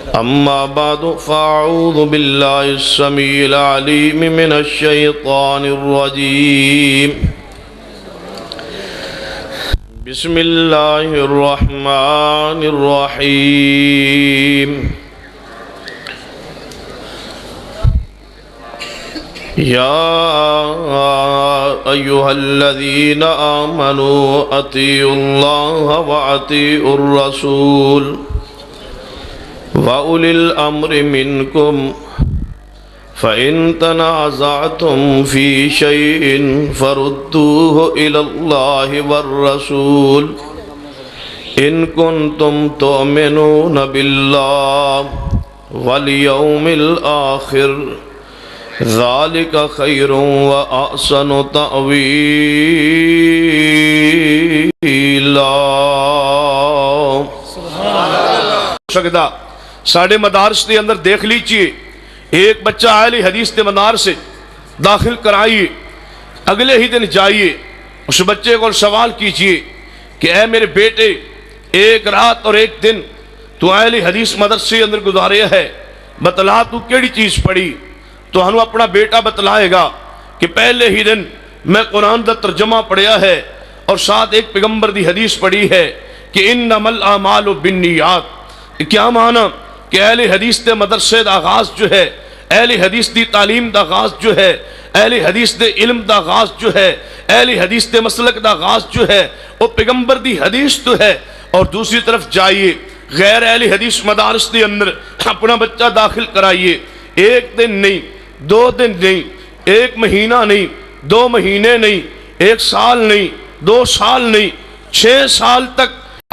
أما بعد فأعوذ بالله السميع العليم من الشيطان الرجيم بسم الله الرحمن الرحيم يا أيها الذين آمنوا أطيعوا الله وأطيعوا الرسول وَأُولِي الْأَمْرِ مِنْكُمْ فَإِنْ تَنَازَعْتُمْ فِي شَيْءٍ فَرُدُّوهُ إِلَى اللَّهِ وَالرَّسُولِ إِن كُنتُمْ تُؤْمِنُونَ بِاللَّهِ وَالْيَوْمِ الْآخِرِ ذَلِكَ خَيْرٌ وَأَحْسَنُ تَأْوِيلًا۔ ساڑھے مدارس کے اندر دیکھ لیجئے، ایک بچہ اہل حدیث کے مدارس سے داخل کرائیے، اگلے ہی دن جائیے، اس بچے کو سوال کیجئے کہ اے میرے بیٹے، ایک رات اور ایک دن تو اہل حدیث مدرسے اندر گزارے ہے، بتلا تو کیڑی چیز پڑھی؟ تو ہنو اپنا بیٹا بتلائے گا کہ پہلے ہی دن میں قرآن دا ترجمہ پڑھیا ہے اور ساتھ ایک پیغمبر دی حدیث پڑھی ہے کہ انما الاعمال بالنیات۔ کیا معنی کہ اہل حدیث دے مدرسے دا آغاز جو ہے، اہل حدیث دی تعلیم دا آغاز جو ہے، اہل حدیث دے علم دا آغاز جو ہے، اہل حدیث دے مسلک دا آغاز جو ہے وہ پیغمبر دی حدیث تو ہے۔ اور دوسری طرف جائیے غیر اہل حدیث مدارس دے اندر اپنا بچہ داخل کرائیے، ایک دن نہیں، 2 دن نہیں، 1 مہینہ نہیں، 2 مہینے نہیں، 1 سال نہیں، 2 سال نہیں، 6 سال تک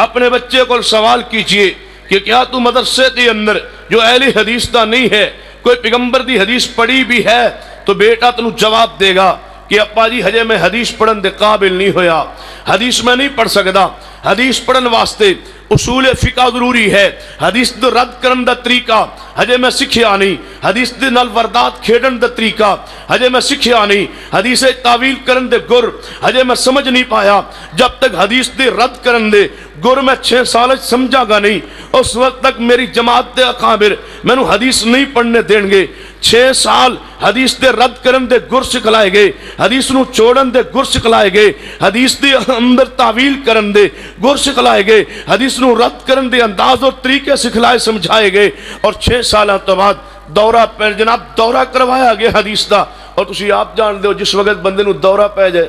اپنے بچے کو سوال کیجئے کہ کیا تو مدرسے دی اندر جو اہل حدیث دا نہیں ہے کوئی پیغمبر دی حدیث پڑھی بھی ہے؟ تو بیٹا تنو جواب دے گا کہ اپا جی ہجے میں حدیث پڑھن دے قابل نہیں ہویا، حدیث میں نہیں پڑھ سکدا، حدیث پڑھن واسطے اصول فقہ ضروری ہے، حدیث دے رد کرن دا طریقہ ہجے میں سکھیا نہیں، حدیث دے نال وردات کھیڑن دا طریقہ ہجے میں سکھیا نہیں، حدیث تعویل کرن دے گر ہجے میں سمجھ نہیں پایا۔ جب تک حدیث دے رد کرن دے گر میں 6 سال سمجھا گا نہیں، اس وقت تک میری جماعت دے اکابر میں نو حدیث نہیں پڑھنے دیں گے۔ 6 سال حدیث دے رد کرن دے گر سکھلائے گے، حدیث نو چھوڑن دے گر سکھلائے گے، حدیث دے اندر تعویل کرن دے گر سکھلائے گے، حدیث نو رد کرن دے انداز اور طریقے سکھلائے سمجھائے گے، اور 6 سالہ تو بعد دورہ پہ جناب دورہ کروایا گیا حدیث دا۔ اور تسی آپ جان دے ہو جس وقت بندے نو دورہ پہ جائے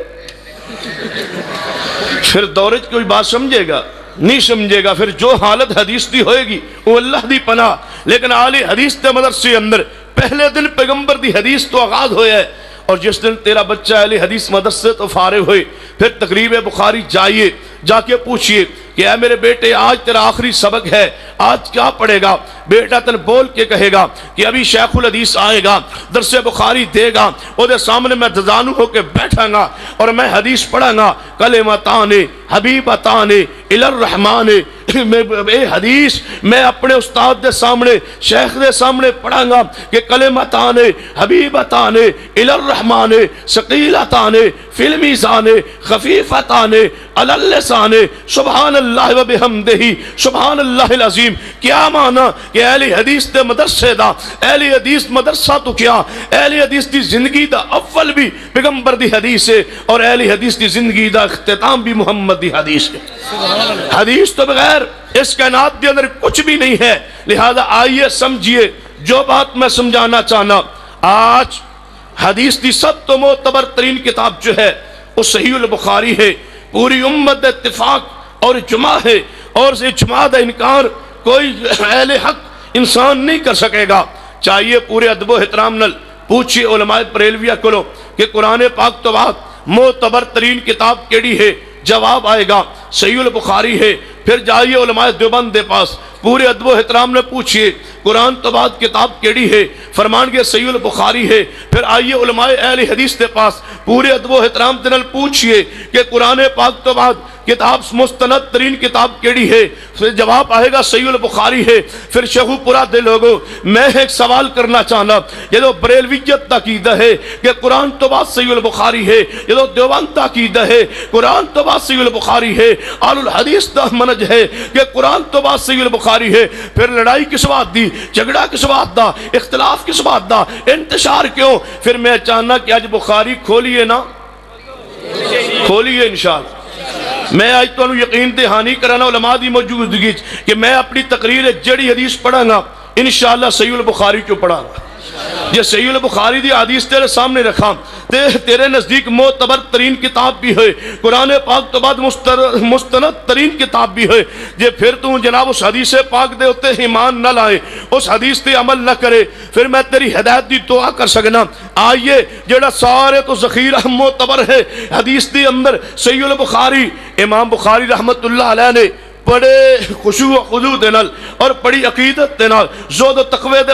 پھر دورے کوئی بات سمجھے گا نہیں سمجھے گا، پھر جو حالت حدیث دی ہوئے گی وہ اللہ دی پناہ۔ لیکن اہل حدیث دے مدرسے اندر پہلے دن پیغمبر دی حدیث تو آغاز ہویا ہے، اور جس دن تیرا بچہ اہل حدیث مدرسے تو فارغ ہوئے پھر تقریب بخاری جائیے، جا کے پوچھئے کہ اے میرے بیٹے آج تیرا آخری سبق ہے، آج کیا پڑھے گا؟ بیٹا تن بول کے کہے گا کہ ابھی شیخ الحدیث آئے گا، درس بخاری دے گا، او دے سامنے میں دزانو ہو کے بیٹھاں گا اور میں حدیث پڑھاں گا، کلمتان حبیبتان الی الرحمن۔ اے حدیث میں اپنے استاد دے سامنے شیخ دے سامنے پڑھاں گا کہ کلمتان حبیبتان الی الرحمن ثقیلتان فی المیزان خفیفتان علی اللسان سبحان اللہ و بحمدہ سبحان اللہ العظیم۔ کیا معنی کہ اہل حدیث دے مدرسے دا، اہل حدیث مدرسہ تو کیا اہل حدیث دی زندگی دا اول بھی پیغمبر دی حدیث ہے، اور اہل حدیث دی زندگی دا اختتام بھی محمد دی حدیث ہے۔ حدیث تو بغیر اس کائنات کے اندر کچھ بھی نہیں ہے۔ لہذا آئیے سمجھیے جو بات میں سمجھانا چاہنا، آج حدیث دی سب تو معتبر ترین کتاب جو ہے وہ صحیح البخاری ہے، پوری امت اتفاق اور اجماع ہے، اور اس اجماع دا انکار کوئی اہل حق انسان نہیں کر سکے گا۔ چاہیے پورے ادب و احترام نل پوچھئے علماء بریلویہ کو کہ قرآن پاک تو بعد معتبر ترین کتاب کیڑی ہے؟ جواب آئے گا صحیح البخاری ہے۔ پھر جائیے علماء دیوبند دے پاس پورے ادب و احترام نے پوچھئے قرآن تو بعد کتاب کیڑی ہے؟ فرمان گے صحیح البخاری ہے۔ پھر آئیے علماء اہل حدیث دے پاس پورے ادب و احترام دنل پوچھئے کہ قرآن پاک تو بعد کتاب مستند ترین کتاب کیڑی ہے؟ پھر جواب آئے گا صحیح البخاری ہے۔ پھر شیخو پورا دے لوگو میں ایک سوال کرنا چاہنا، یہ تو بریلویت عقیدہ ہے کہ قرآن تو بعد صحیح البخاری ہے، یہ تو دیوبند عقیدہ ہے قرآن تو بعد صحیح البخاری ہے، آل الحدیث دا منج ہے کہ قرآن تو بعد صحیح البخاری ہے، پھر لڑائی کس بات دی، جھگڑا کس بات دا، اختلاف کس بات دا، انتشار کیوں؟ پھر میں چاہنا کہ آج بخاری کھولیے نا، کھولیے انشاءاللہ۔ میں آج تو یقین دہانی کرانا علماء دی موجودگی کہ میں اپنی تقریر جڑی حدیث پڑھا گا انشاءاللہ صحیح البخاری کو پڑھا گا۔ یہ صحیح البخاری دی حدیث تیرے سامنے رکھا، تیرے نزدیک معتبر ترین کتاب بھی ہے، قرآن پاک تو بعد مستند ترین کتاب بھی ہے، یہ پھر تو جناب اس حدیث پاک دے ہوتے ایمان نہ لائے، اس حدیث تے عمل نہ کرے، پھر میں تیری ہدایت دی دعا کر سکنا۔ آئیے جڑا سارے تو ذخیرہ معتبر ہے حدیث دی اندر صحیح البخاری، امام بخاری رحمت اللہ علیہ نے بڑے خشوع و خضوع دے نال اور بڑی عقیدت دے نال زہد و تقوی دے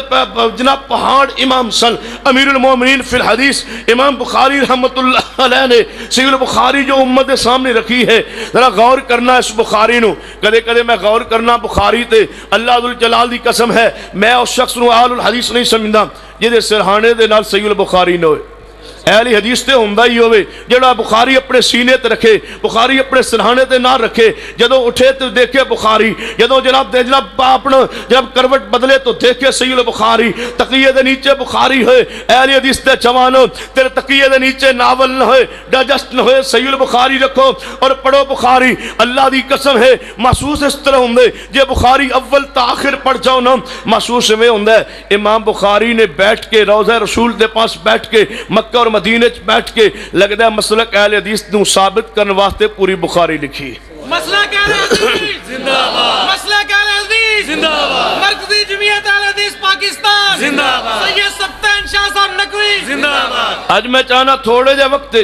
جناب پہاڑ امام سن امیر المومنین فی الحدیث امام بخاری رحمت اللہ علیہ نے صحیح البخاری جو امت دے سامنے رکھی ہے، ذرا غور کرنا اس بخاری نو۔ کدے کدے میں غور کرنا بخاری تے، اللہ ذوالجلال دی قسم ہے میں اس شخص نو اہل الحدیث نہیں سمجھدا جے سرہانے دے نال صحیح البخاری نہ ہوئے۔ اہل حدیث تے ہوندا ہی ہوئے جڑا بخاری اپنے سینے تے رکھے، بخاری اپنے سرہانے تے نہ رکھے، جدوں اٹھے تو دیکھے بخاری، جدوں جناب اپنا جب کروٹ بدلے تو دیکھے صحیح البخاری، تقیے دے نیچے بخاری ہوئے۔ اہل حدیث تے جوانو تیرے تقیے دے نیچے ناول نہ ہوئے، ڈائجسٹ نہ ہوئے، صحیح البخاری رکھو اور پڑھو بخاری۔ اللہ دی قسم ہے محسوس اس طرح ہوندے جے بخاری اول تا آخر پڑھ جاؤ نا، محسوس میں ہوندا ہے امام بخاری نے بیٹھ کے روضہ رسول دے پاس بیٹھ کے مکہ اور مدینے بیٹھ کے لگتا ہے مسلک اہل حدیث نو ثابت کرنے واسطے پوری بخاری لکھی۔ مسلک اہل حدیث زندہ باد، مسلک اہل حدیث زندہ باد، مرکزی جمعیت اہل حدیث پاکستان زندہ باد، سید سبطین شاہ صاحب نقوی زندہ باد۔ آج میں چاہنا تھوڑے جے وقت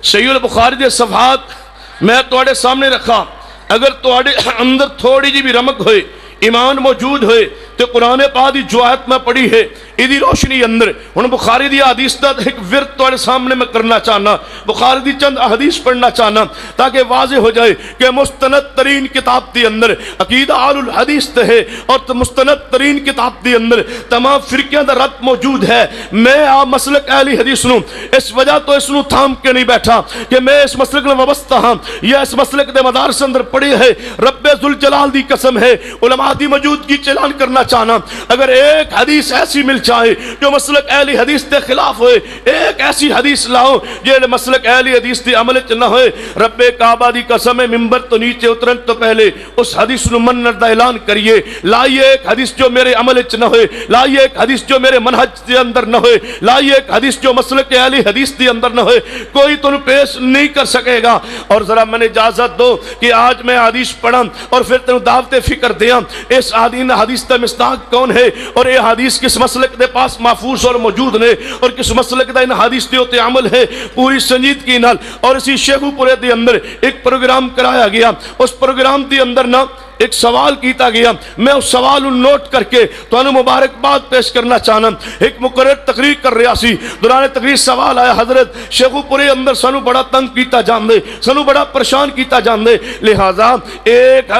صحیح البخاری دے صفحات میں تواڈے سامنے رکھا، اگر تواڈے اندر تھوڑی جی بھی رمق ہوئے، ایمان موجود ہوئے تو قرآن پاک دی جو آیت میں پڑھی ہے ایدی روشنی اندر ہن بخاری دی حدیث دا ایک ورد تواڈے سامنے میں کرنا چاہنا، بخاری دی چند حدیث پڑھنا چاہنا تاکہ واضح ہو جائے کہ مستند ترین کتاب دی اندر عقیدہ آل الحدیث تے ہے اور مستند ترین کتاب دی اندر تمام فرقیاں دا رد موجود ہے۔ میں مسلک اہل حدیث نو اس وجہ تو اس نو تھام کے نہیں بیٹھا کہ میں اس مسلک نو وابستہ ہاں یا اس مسلک دے مدارس اندر پڑھی ہے، رب ذوالجلال دی قسم ہے علماء دی موجودگی چلان کرنا چاہنا۔ اگر ایک حدیث ایسی مل جائے جو مسلک اہل حدیث کے خلاف ہوئے، ایک ایسی حدیث لاؤ جو مسلک اہل حدیث کے عمل نہ ہوئے، رب کعبہ دی قسم ممبر تو نیچے اترن تو پہلے اس حدیث نو منن دا اعلان کریے، لائیے ایک حدیث جو میرے عمل نہ ہوئے، لائیے ایک حدیث جو میرے منہج کے اندر نہ ہوئے، لائیے ایک حدیث جو مسلک اہل حدیث کے اندر نہ ہوئے، کوئی تو پیش نہیں کر سکے گا۔ اور ذرا میں نے اجازت دو کہ آج میں حدیث پڑھاں اور پھر تینوں دعوت فکر دیاں اس حدیث کا مصداق کون ہے اور یہ حدیث کس مسلک دے پاس محفوظ اور موجود نے اور کس مسلک دا ان حدیث دے ہوتے عمل ہے پوری سنجیدگی نال۔ اور اسی شیخو پورے دے اندر ایک پروگرام کرایا گیا، اس پروگرام دے اندر نا ایک سوال کیتا گیا، میں اس سوال نوٹ کر کے تو انہوں مبارکباد پیش کرنا چاہنا۔ ایک مقرر تقریر کر رہا سی، دوران تقریر سوال آیا، حضرت شیخو پورے اندر سنو بڑا تنگ کیتا جان دے، سنو بڑا پریشان کیتا جان دے، لہذا ایک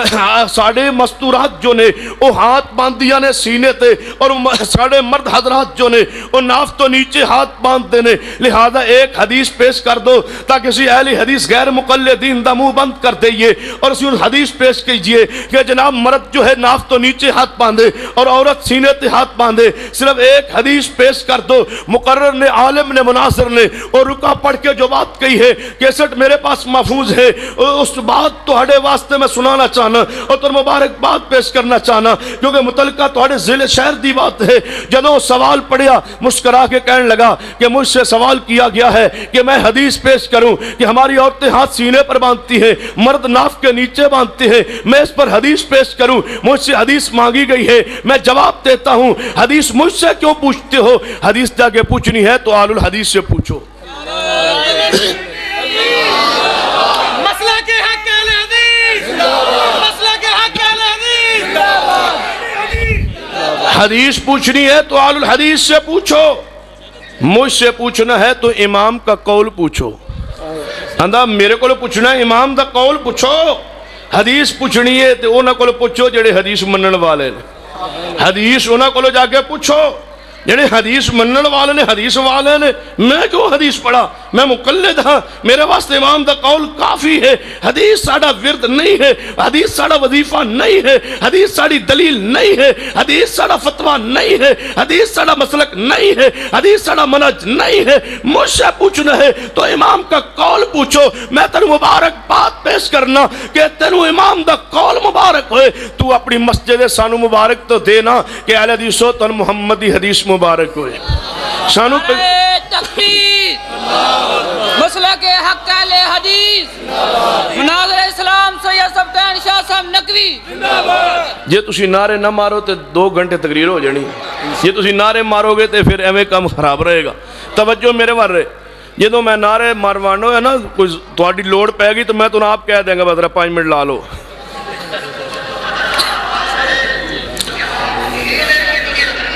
ساڑھے مستورات جو نے وہ ہاتھ باندھ دیا نے سینے تے اور ساڑھے مرد حضرات جو نے وہ ناف تو نیچے ہاتھ باندھ دینے، لہذا ایک حدیث پیش کر دو تاکہ اسی اہل حدیث غیر مقلدین دا منہ بند کر دئیے اور اسی حدیث پیش کیجئے کہ جناب مرد جو ہے ناف تو نیچے ہاتھ باندھے اور عورت سینے تے ہاتھ باندھے، صرف ایک حدیث پیش کر دو۔ مقرر نے، عالم نے، مناظر نے اور رکا پڑھ کے جو بات کہی ہے کیسٹ میرے پاس محفوظ ہے، اس بات تو ہڑے واسطے میں سنانا چاہنا اور تو مبارکباد پیش کرنا چاہنا کیونکہ متعلقہ توڑے ضلع شہر دی بات ہے۔ جدوں سوال پڑھیا مسکرا کے کہنے لگا کہ مجھ سے سوال کیا گیا ہے کہ میں حدیث پیش کروں کہ ہماری عورتیں ہاتھ سینے پر باندھتی ہیں، مرد ناف کے نیچے باندھتے ہیں، میں اس پر حدیث پیش کروں، مجھ سے حدیث مانگی گئی ہے، میں جواب دیتا ہوں۔ حدیث مجھ سے کیوں پوچھتے ہو؟ حدیث جا کے پوچھنی ہے تو آل الحدیث سے پوچھو۔ حدیث پوچھنی ہے تو آل الحدیث سے پوچھو، مجھ سے پوچھنا ہے تو امام کا قول پوچھو۔ آندا میرے کو پوچھنا ہے امام دا قول پوچھو، حدیث پوچھنی ہے تو انہاں کو پوچھو جڑے حدیث منن والے نے، حدیث انہاں کو جا کے پوچھو جڑے حدیث منن والے نے، حدیث والے نے۔ میں کیوں حدیث پڑھا؟ میں مقلد ہاں، میرے واسطے امام دا قول کافی ہے۔ حدیث ساڑا ورد نہیں ہے، حدیث ساڑا وظیفہ نہیں ہے، حدیث ساڑی دلیل نہیں ہے، حدیث ساڑا فتوہ نہیں ہے، حدیث ساڑا مسلک نہیں ہے، حدیث ساڑا منہج نہیں ہے۔ مجھ سے پوچھنا ہے تو امام کا قول پوچھو۔ میں تینوں مبارک بات پیش کرنا کہ تینوں امام دا قول مبارک ہوئے، تو اپنی مسجد سانو مبارک تو دینا کہ اہل حدیثو تن محمدی حدیث مبارک ہوئے۔ سانو تکبیر، مسلک حق اہل حدیث، مناظر اسلام سید سبطین شاہ صاحب نقوی۔ جے تسی نعرے نہ مارو تے 2 گھنٹے تقریر ہو جانی، جے تسی نعرے مارو گے تے پھر ایویں کام خراب رہے گا۔ توجہ میرے وار رہے، جدوں میں نعرے ماروانو ہے نا، کوئی تہاڈی لوڑ پے گی تو میں تنوں آپ کہہ دیں گا بس 5 منٹ لا لو۔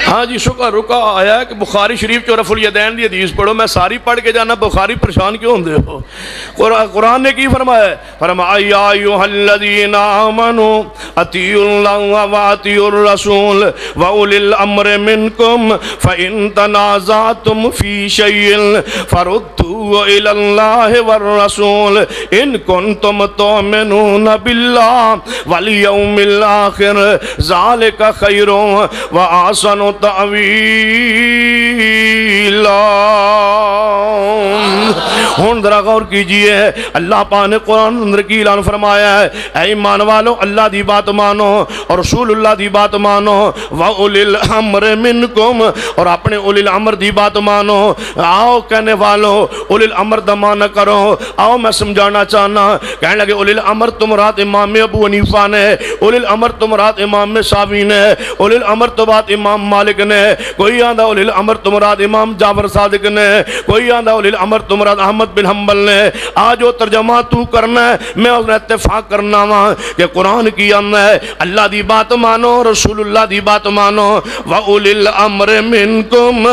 ہاں جی شکر رکا آیا ہے کہ بخاری شریف چو رفع الیدین دی حدیث پڑھو۔ میں ساری پڑھ کے جانا، بخاری پریشان کیوں ہوندے ہو؟ قرآن نے کی فرمایا ہے؟ فرمایا یا ایھا الذین آمنوا اطیعوا اللہ واطیعوا الرسول واولی الامر منکم فإن تنازعتم فی شیء فردوه الی اللہ والرسول ان کنتم تؤمنون باللہ والیوم الآخر ذالک خیر وآحسن تعویلا۔ ہون ذرا غور کیجئے، اللہ پاک نے قرآن اندر کی اعلان فرمایا ہے، اے ایمان والو اللہ دی بات مانو اور رسول اللہ دی بات مانو، وَأُولِي الْأَمْرِ مِنْكُمْ، اور اپنے اولی الامر دی بات مانو۔ آؤ کہنے والو اولی الامر دا معنی کرو، آؤ میں سمجھانا چاہنا۔ کہنے لگے اولی الامر تم رات امام ابو حنیفہ نے، اولی الامر تم رات امام شافعی نے، اولی الامر تو بات امام مالک نے، کوئی آندہ اولی الامر تم رات امام جعفر صادق نے، کوئی آندہ اولی الامر تم رات احمد بن حنبل نے۔ آج وہ ترجمہ تو کرنا ہے، میں اس نے اتفاق کرنا ہوں کہ قرآن کی آمد ہے اللہ دی بات مانو، رسول اللہ دی بات مانو، وَأُولِي الْأَمْرِ مِنْكُمْ،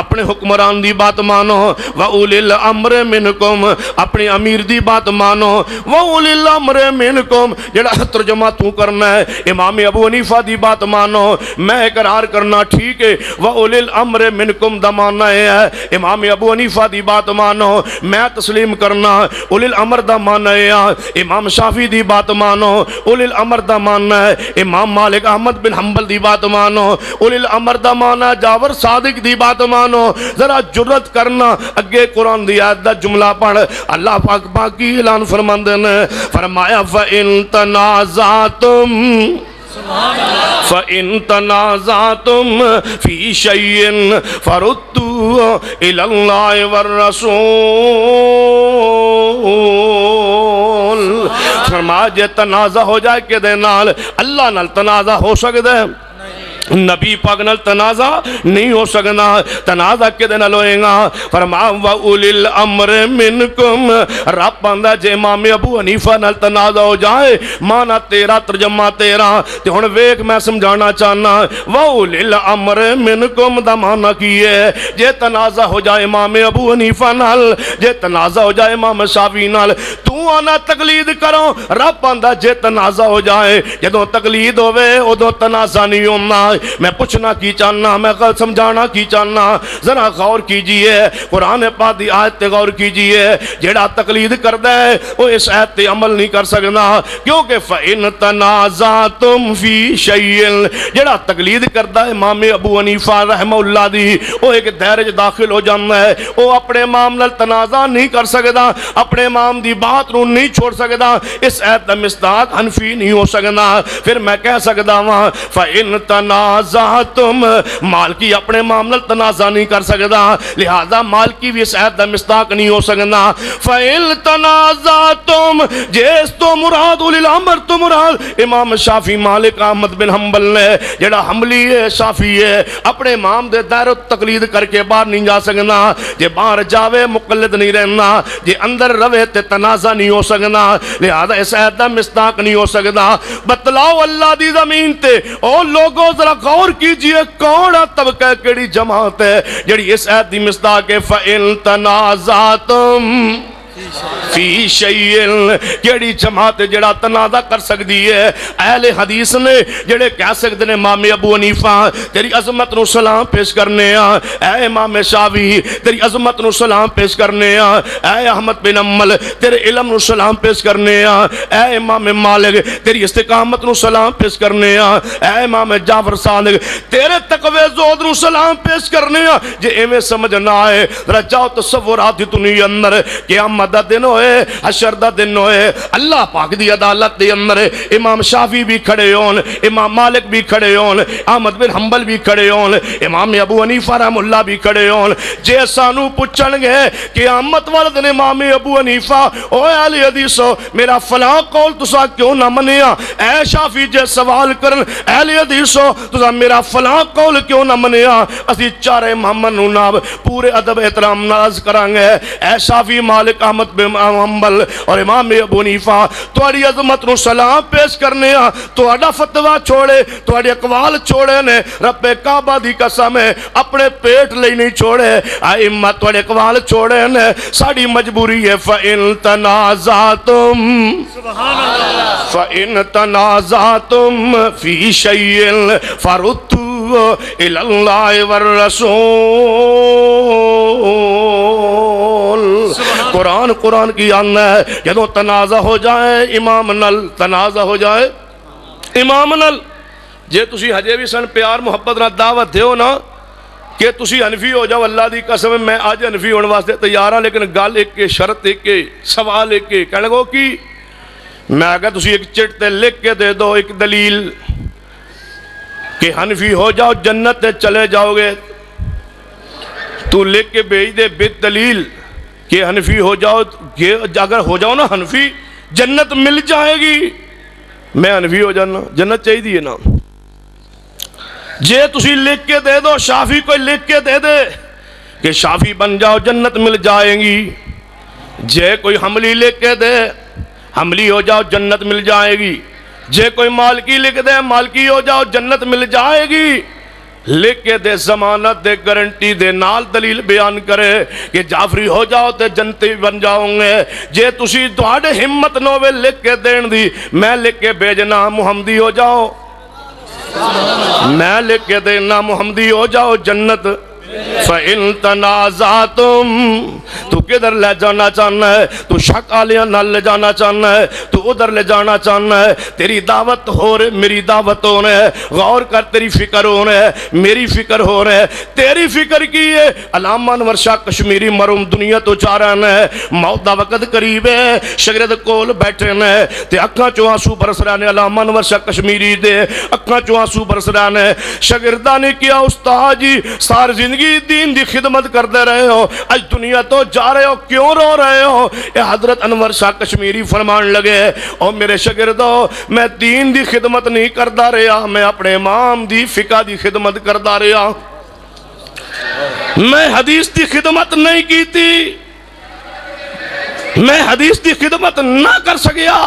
اپنے حکمران دی بات مانو، وَأُولِي الْأَمْرِ مِنْكُمْ، اپنے امیر دی بات مانو، وَأُولِي الْأَمْرِ مِنْكُمْ، جڑا ترجمہ تو کرنا ہے امام ابو حنیفہ دی بات مانو۔ میں اقرار کرنا ٹھیک ہے، وَأُولِي الْأَمْرِ مِنْكُمْ دا ماننا ہے امام ابو حنیفہ دی بات مانو۔ میں تسلیم کرنا اولی الامر دا ماننا ہے امام شافعی دی بات مانو۔ اولی الامر دا ماننا ہے امام مالک احمد بن حنبل دی بات مانو۔ اولی الامر دا ماننا جعفر صادق دی بات مانو۔ ذرا جرت کرنا اگے قرآن دی آیت دا جملہ پڑھ، اللہ پاک باقی اعلان فرماندے نے، فرمایا فَإِن تَنَازَعْتُمْ فَإِن تَنَازَعْتُمْ فِي شَيْءٍ فَرُدُّوهُ إِلَى اللَّهِ وَالرَّسُولِ۔ فرمایا جے تنازع ہو جائے کہ دے نال اللہ نال تنازع ہو سکتا ہے، نبی پاک نال تنازع نہیں ہو سکنا، تنازع کے دن ہوئے گا۔ فرمایا وَأُولِي الْأَمْرِ مِنْكُمْ، رب باندھا جے امام ابو حنیفہ نال تنازع ہو جائے، مانا تیرا ترجمہ تیرا تے ہن ویکھ میں سمجھانا چاہنا۔ وَأُولِي الْأَمْرِ مِنْكُمْ دا مانا کیے جے تنازع ہو جائے امام ابو حنیفہ نال، جے تنازع ہو جائے امام شافعی نال، تو آنا تقلید کرو۔ رب باندھا جے تنازع ہو جائے، جدوں تقلید ہوئے ادوں تنازع نہیں ہونا۔ میں پوچھنا کی چاہنا، میں سمجھانا کی چاہنا، ذرا غور کیجئے قرآن پاک دی آیت تے غور کیجئے۔ جیڑا تقلید کردا ہے وہ اس آیت تے عمل نہیں کر سکنا، کیونکہ فَإِن تَنَازَعْتُمْ فِي شَيْءٍ، جیڑا تقلید کردا ہے امام ابو حنیفہ رحمہ اللہ دی، وہ ایک دائرے وچ داخل ہو جاندا ہے۔ وہ اپنے امام نال تنازع نہیں کر سکدا، اپنے امام دی بات نوں نہیں چھوڑ سکدا، اس آیت دا مصداق حنفی نہیں ہو سکنا۔ پھر میں کہہ سکدا ہاں فَإِن تَنَازَعْتُمْ، مالکی اپنے امام نال تنازع نہیں کر سکدا، لہذا مالکی بھی اس آیت دا مصداق نہیں ہو سکنا۔ فَإِن تَنَازَعْتُمْ، جیس تو مراد اولی الامر تو مراد امام شافعی مالک احمد بن حنبل نے، جڑا حنبلی ہے شافعی ہے، اپنے امام دے دائرہ تقلید کر کے باہر نہیں جا سکنا۔ جے باہر جاوے مقلد نہیں رہنا، جے اندر روے تے تنازع نہیں ہو سکنا، لہذا اس آیت دا مصداق نہیں ہو سکدا۔ بتلاؤ اللہ دی زمین تے او لوگوں ذرا غور کیجئے کون طبقہ کیڑی جماعت ہے جڑی اس آیت دی مصداق ہے فَإِن تَنَازَعْتُمْ فی شیئن کیڑی جماعت جڑا تنازع کر سکتی ہے؟ اہل حدیث نے جڑے کہہ سکتے ہیں امام ابو حنیفہ تیری عظمت نو سلام پیش کرنے ہاں، اے امام شافعی تیری عظمت نو سلام پیش کرنے ہاں، اے احمد بن حنبل تیرے علم نو سلام پیش کرنے ہاں، اے امام مالک تیری استقامت نو سلام پیش کرنے ہاں، اے امام جعفر صادق تیرے تقوی زہد نو سلام پیش کرنے ہاں۔ جے ایویں سمجھ نہ آئے ذرا جاؤ تصورات دی دنیا اندر قیامت دا دن ہوئے، حشر دا دن ہوئے، اللہ پاک دی عدالت دے اندر امام شافعی بھی کھڑے ہون، امام مالک بھی کھڑے ہون، احمد بن حنبل بھی کھڑے ہون، امام ابو حنیفہ رحم اللہ بھی کھڑے ہون۔ جے سانو پوچھن گے قیامت والے دن امام ابو حنیفہ اوے اہل حدیثو میرا فلاں قول تسا کیوں نہ منیا؟ اے شافعی جے سوال کرن اہل حدیثو تسا میرا فلاں قول کیوں نہ منیا؟ اسی چارے محمد نو ناب پورے ادب احترام ناز کریں گے۔ اے شافعی مالک احمد بن حنبل اور امام ابو حنیفہ تہاڈی عظمت نو سلام پیش کرنے ہاں، تہاڈا فتویٰ چھوڑے تہاڈے اقوال چھوڑے نے، رب کعبہ دی قسم ہے اپنے پیٹ لئی نہیں چھوڑے، ائمہ تہاڈے اقوال چھوڑے نے، ساڈی مجبوری ہے فَإِن تَنَازَعْتُمْ فَإِن تَنَازَعْتُمْ فِي شَيْءٍ فَرُدُّوهُ إِلَى اللَّهِ وَالرَّسُولِ۔ قرآن کی آن ہے جدوں تنازع ہو جائے امام نل، تنازع ہو جائے امام نل، جے تسی ہجے بھی سن پیار محبت نہ دعوت دیو نا کہ تسی حنفی ہو جاؤ، اللہ دی قسم ہے میں آج حنفی ہونے واسطے تیار ہاں، لیکن گل ایک کے شرط ایک کے سوال ایک کے کہنے گو کی میں اگر تسی ایک چٹ تے لکھ کے دے دو ایک دلیل کہ حنفی ہو جاؤ جنت تے چلے جاؤ گے، تو لکھ کے بھیج دے بت دلیل کہ حنفی ہو جاؤ، اگر ہو جاؤ نا حنفی جنت مل جائے گی، میں حنفی ہو جانا جنت چاہیے دیئے نا۔ جے تسی لکھ کے دے دو، شافعی کوئی لکھ کے دے دے کہ شافعی بن جاؤ جنت مل جائیں گی، جے کوئی حنبلی لکھ کے دے حنبلی ہو جاؤ جنت مل جائے گی، جے کوئی مالکی لکھ دے مالکی ہو جاؤ جنت مل جائے گی، لکھ کے دے ضمانت دے گارنٹی دے نال دلیل بیان کرے کہ جعفری ہو جاؤ تے جنتی بن جاؤں گے۔ جے تسی تہاڈے ہمت نوے لکھ کے دین دی، میں لکھ کے بھیجنا محمدی ہو جاؤ، میں لکھ کے دینا محمدی ہو جاؤ جنت۔ فَإِن تَنَازَعْتُمْ تو کدھر لے جانا چاہنا ہے؟ تو شک آلیاں نہ لے جانا چاہنا ہے، تو ادھر لے جانا چاہنا ہے۔ تیری دعوت ہو رہے میری دعوت ہو رہے ہے، غور کر تیری فکر ہو رہے ہے میری فکر ہو رہے ہے۔ تیری فکر کی ہے علامہ انور شاہ کشمیری مرحوم دنیا تو چاہ رہے ہیں، موت دا وقت قریب ہے، شاگرد کول بیٹھے ہیں تے اکھاں چوں آنسو برس رہے ہیں، علامہ انور شاہ کشمیری دے اکھاں چوں آنسو برس رہے ہیں۔ شاگرداں نے کیا استاد جی ساری زندگی دین دی خدمت کرتے رہے ہو، آج دنیا تو جا رہے ہو کیوں رو رہے ہو؟ اے حضرت انور شاہ کشمیری فرمان لگے او میرے شاگردو میں دین دی خدمت نہیں کرتا رہا، میں اپنے امام دی فقہ دی خدمت کرتا رہا، میں حدیث دی خدمت نہیں کی تھی، میں حدیث دی خدمت نہ کر سکیا۔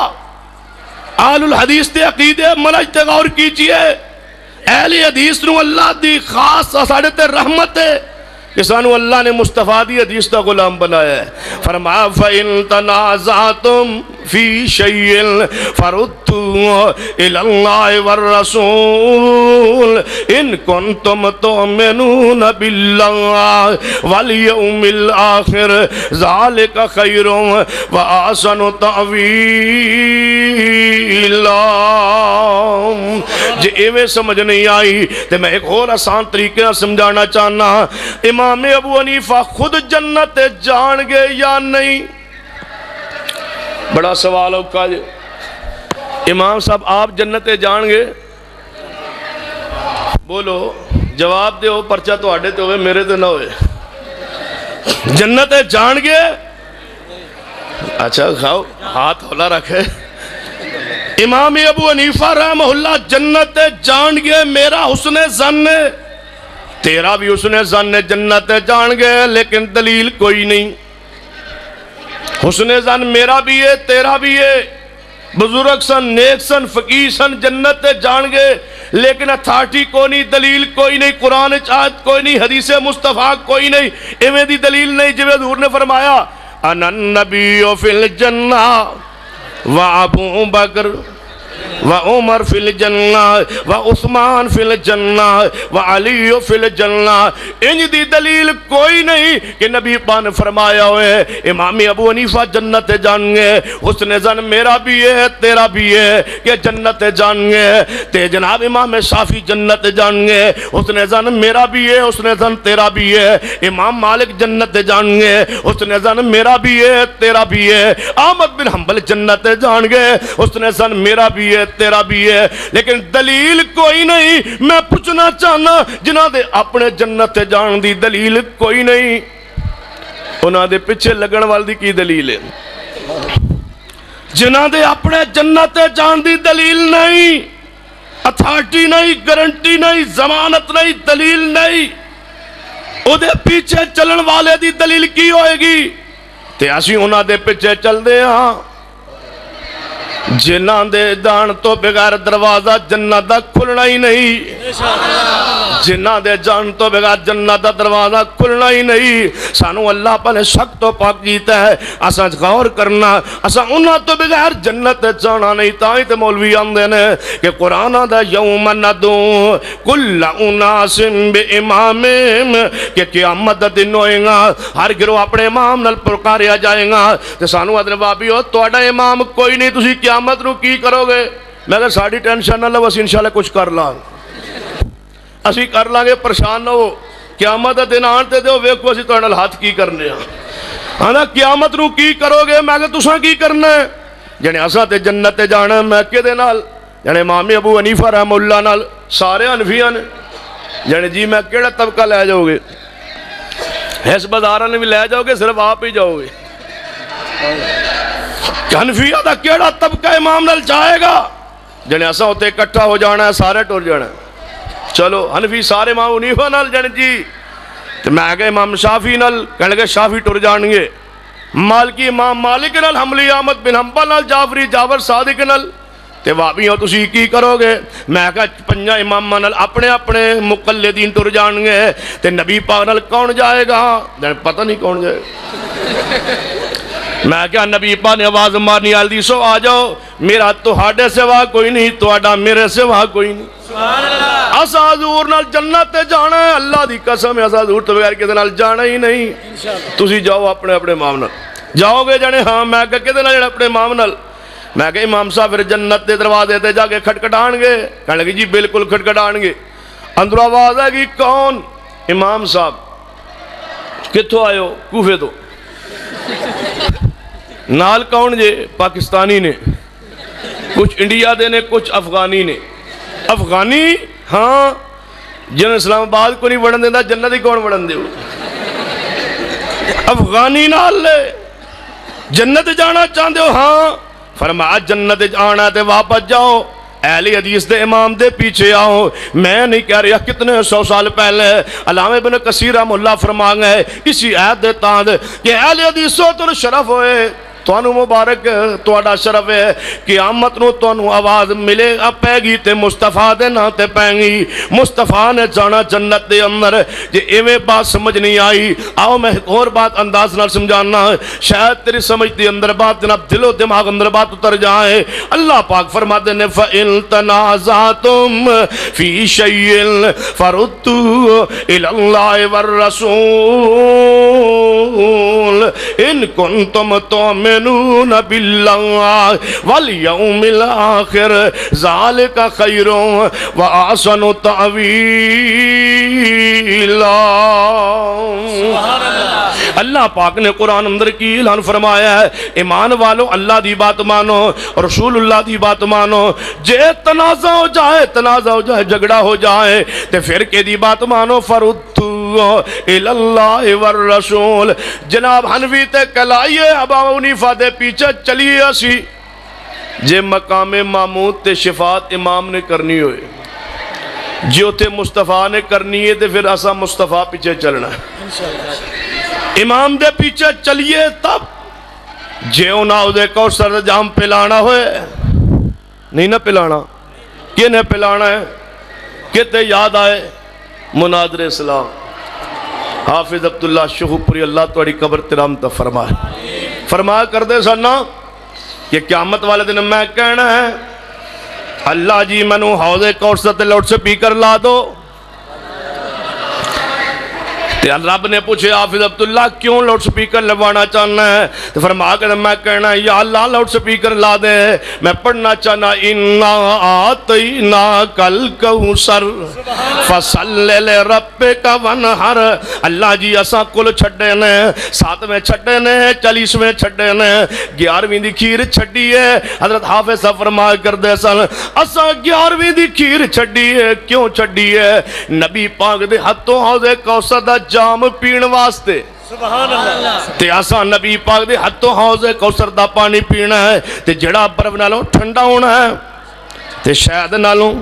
آل الحدیث دے عقیدے منہج تے غور کیجئے، اہل حدیث نو اللہ دی خاص ساڑھے تے رحمت ہے کہ سانو اللہ نے مصطفیٰ دی حدیث دا غلام بنایا ہے۔ فرمایا فَإِن تَنَازَعْتُمْ فِي شَيْءٍ فَرُدُّوهُ إِلَى اللَّهِ وَالرَّسُولِ إِن كُنتُمْ تُؤْمِنُونَ بِاللَّهِ وَالْيَوْمِ الْآخِرِ ذَلِكَ خَيْرٌ وَأَحْسَنُ تَأْوِيلًا۔ جے ایویں سمجھ نہیں آئی تو میں ایک اور آسان طریقے سے سمجھانا چاہنا۔ امام ابو حنیفہ خود جنت جان گے یا نہیں؟ بڑا سوال ہوگا جی امام صاحب آپ جنت جان گے؟ بولو جواب دے ہو، پرچہ تو آڑے تے ہوئے میرے تے نہ ہوئے۔ جنت جان گے؟ اچھا کھاؤ ہاتھ ہولا رکھے۔ امام ابو حنیفہ رحمہ اللہ جنت جان گے، میرا حسن ظن ہے، تیرا بھی حسن ظن ہے جنت جان گے، لیکن دلیل کوئی نہیں۔ حسن ظن میرا بھی ہے تیرا بھی ہے، بزرگ سن نیک سن فقیر سن جنت جان گے، لیکن اتھارٹی کوئی نہیں، دلیل کوئی نہیں، قرآن آیت کوئی نہیں، حدیث مصطفیٰ کوئی نہیں، ایویں دی دلیل نہیں۔ جو حضور نے فرمایا انا النبی فی الجنہ و ابو بکر و عمر فی الجنہ و عثمان فی الجنہ و علی فی الجنہ. انج دی دلیل کوئی نہیں کہ نبی پاک نے فرمایا ہوئے امام ابو حنیفہ جنت جان گے, حسن زن میرا بھی ہے تیرا بھی ہے کہ جنت جان گے, تے جناب امام شافعی جنت جان گے, حسن زن میرا بھی ہے حسن زن تیرا بھی ہے, امام مالک جنت جان گے, حسن زن میرا بھی ہے تیرا بھی ہے, احمد بن حنبل جنت جان گے, حسن زن میرا بھی ہے تیرا بھی ہے. لیکن دلیل کوئی نہیں. میں پوچھنا چاہنا جنہاں دے اپنے جنت جان دی دلیل کوئی نہیں, انہاں دے پیچھے لگن والی کی دلیل ہے؟ جنہاں دے اپنے جنت جان دی دلیل نہیں, اتھارٹی نہیں, گارنٹی نہیں, ضمانت نہیں, دلیل نہیں, او دے پیچھے چلن والے دی دلیل کی ہوئے گی؟ تے اسی انہاں دے پیچھے چل دے ہاں جنہاں دے جان تو بغیر دروازہ جنت دا کھلنا ہی نہیں, جنہاں دے جان تو بغیر جنت دا دروازہ کھلنا ہی نہیں. سانو اللہ پاک شک تو پاک کیتا ہے, اساں غور کرنا, اساں انہاں تو بغیر جنت جانا نہیں. تاں تے مولوی آندے نے کہ قرآن دا یوم ندو کل اناس بامامہم, کہ قیامت دا دن ہوئے گا ہر گروہ اپنے امام نال پکاریا جائے گا. تے سانو ادھر بابیو تہاڈا امام کوئی نہیں, تسی قیامت نو کی کرو گے؟ میں کہ ساڈی ٹینشن نہ لو, اسی انشاءاللہ کچھ کر لاں, اسی کر لیں گے, پریشان نہ ہو. قیامت دا دن آن تے دیو ویکھو اسی تہاڈے نال ہاتھ کی کرنے ہاں نا, قیامت نو کی کرو گے؟ میں کہ تساں کی کرنا ہے؟ جنے اساں تے جنت تے جانا میں کدے نال؟ جنے امام ابو حنیفہ رحمہ اللہ نال, سارے حنفیاں نے. جنے جی میں کیڑا طبقہ لے جاؤ گے؟ اس بازاراں نے بھی لے جاؤ گے, صرف آپ ہی جاؤ گے؟ حنفیہ دا کیڑا طبقہ امام نال جائے گا؟ جنے اساں ہوتے اکٹھا ہو جانا ہے, سارے ٹر جانا ہے. چلو حنفی سارے امام حنیفہ نال جن جی, تو میں کہ امام شافعی نال, کہنے لگے شافعی ٹر جان گے. مالکی امام مالک نال, حنبلی احمد بن حنبل نال, جعفری جعفر صادق نال, تے وہابی ہو تسی کی کرو گے؟ میں کہ پنجاں اماماں نال اپنے اپنے مقلدین ٹر جان گے. تے نبی پاک نال کون جائے گا؟ پتہ نہیں کون جائے گا. میں کیا نبی پاک نے آواز مارنی, حدیثو آ جاؤ, میرا تہاڈے سوا کوئی نہیں, تہاڈا میرے سوا کوئی نہیں. اسا حضور نال جنت تے جانا ہے, اللہ دی قسم ہے اسا حضور تو بغیر کدے نال جانا ہی نہیں. تسی جاؤ اپنے اپنے امام نال, جاؤ گے جانے ہاں؟ میں کہ کدے نال؟ اپنے امام نال. میں کہ امام صاحب پھر جنت دے دروازے تے جا کے کھٹکھٹان گے؟ کہنے لگے جی بالکل کھٹکھٹان گے. اندروں آواز آئے گی, کون؟ امام صاحب. کتھوں آئے ہو؟ کوفے تو. نال کون جے؟ پاکستانی نے, کچھ انڈیا دے نے, کچھ افغانی نے. افغانی ہاں, جن اسلام آباد کو نہیں وڑن دینا, جنت ہی کون وڑن دے ہو؟ افغانی نال لے جنت جانا چاہتے ہو؟ ہاں. فرمایا جنت جانا تے واپس جاؤ, اہل حدیث دے امام دے پیچھے آؤ. میں نہیں کہہ رہا کتنے 100 سال پہلے علامہ ابن کثیر رحمہ اللہ فرما گئے اسی آیت دے تاند کہ اہل حدیثوں تو شرف ہوئے, توانو مبارک, توڑا شرف ہے. قیامت نو توانو آواز ملے گا پہ گی تے مصطفیٰ دے نا تے پہ گی. مصطفیٰ نے جانا جنت دے اندر. جے ایویں بات سمجھ نہیں آئی, آؤ میں ایک اور بات انداز نال سمجھانا, شاید تیری سمجھ دے اندر بات جناب دل و دماغ اندر بات اتر جائے. اللہ پاک فرماتے ہیں فَإِن تَنَازَعْتُمْ فِي شَيْءٍ فَرُدُّوهُ إِلَى اللَّهِ وَالرَّسُولِ إِن كُنتُمْ تُؤْمِنُونَ بِاللَّهِ وَالْيَوْمِ الْآخِرِ ذَلِكَ خَيْرٌ وَأَحْسَنُ تَأْوِيلًا. اللہ پاک نے قرآن اندر کی اعلان فرمایا ہے, ایمان والو اللہ دی بات مانو, رسول اللہ دی بات مانو. جے تنازع ہو جائے, جھگڑا ہو جائے, تے پھر کے دی بات مانو. فَرُدُّوهُ إِلَى اللَّهِ وَالرَّسُولِ. جناب حنفی تے کلائیے, ابو حنیفہ دے پیچھے چلیے اسی. جے مقام محمود تے شفاعت امام نے کرنی ہوئے, جو تے مصطفیٰ نے کرنی ہے, تے پھر اسا مصطفیٰ پیچھے چلنا ہے. امام دے پیچھے چلیے تب جے انہاں دے کوثر جام پلانا ہوئے. نہیں نہ پلانا, کنے پلانا ہے؟ کتے یاد آئے مناظر اسلام حافظ عبداللہ شہوپری, اللہ توڑی قبر ترام تا فرمائے. فرمایا کرتے سن کہ قیامت والے دن میں کہنا ہے اللہ جی مینوں حوض کوثر تے لاؤڈ سپیکر لا دو. رب نے پوچھے حافظ عبداللہ کیوں لاؤڈ سپیکر لگوانا چاہنا ہے؟ تو فرما کر میں کہنا یا اللہ لاؤڈ سپیکر لا دے، میں پڑھنا چاہنا اِنَّا آتَيْنَاكَ الْكَوْثَرَ فَصَلِّ لِرَبِّكَ وَانْحَرْ. اللہ جی اساں کل چھڈے نے 7ویں چھڈے نے 40ویں چھڈے نے 11ویں دی کھیر چھڈی ہے. حضرت حافظ صاحب فرمایا کردے سن اساں 11ویں دی کھیر چھڈی ہے. کیوں چھڈی ہے؟ نبی پاک دے ہتھوں حوض کوثر دا جام پین واسطے. سبحان اللہ. تے اساں نبی پاک دے ہتھوں حوض کوثر دا پانی پینا ہے تے جڑا برف نالوں ٹھنڈا ہونا ہے تے شہد نالوں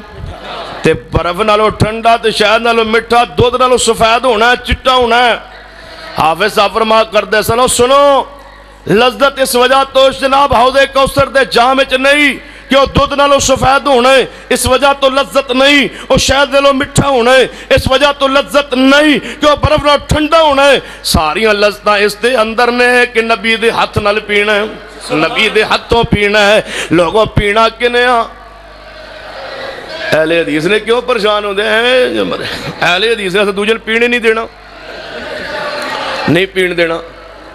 تے برف نالوں ٹھنڈا تے شہد نالوں میٹھا دودھ نالوں سفید ہونا ہے چٹا ہونا ہے. حافظ صاحب فرما کردے سنو سنو لذت اس وجہ تو جناب حوض کوثر دے جام وچ نہیں کہ وہ دودھ نالوں سفید ہونا ہے اس وجہ تو لذت نہیں، وہ شہد نالوں میٹھا ہونا ہے اس وجہ تو لذت نہیں کہ وہ برف نال ٹھنڈا ہونا ہے. ساریاں لذتاں اس دے اندر نے کہ نبی دے ہاتھ نال پینا ہے، نبی دے ہاتھوں پینا ہے. لوگوں پینا کنے ہاں؟ اہل حدیث نے کیوں پریشان ہوندے ہیں؟ اہل حدیث نے دوجے پینے نہیں دینا، نہیں پین دینا.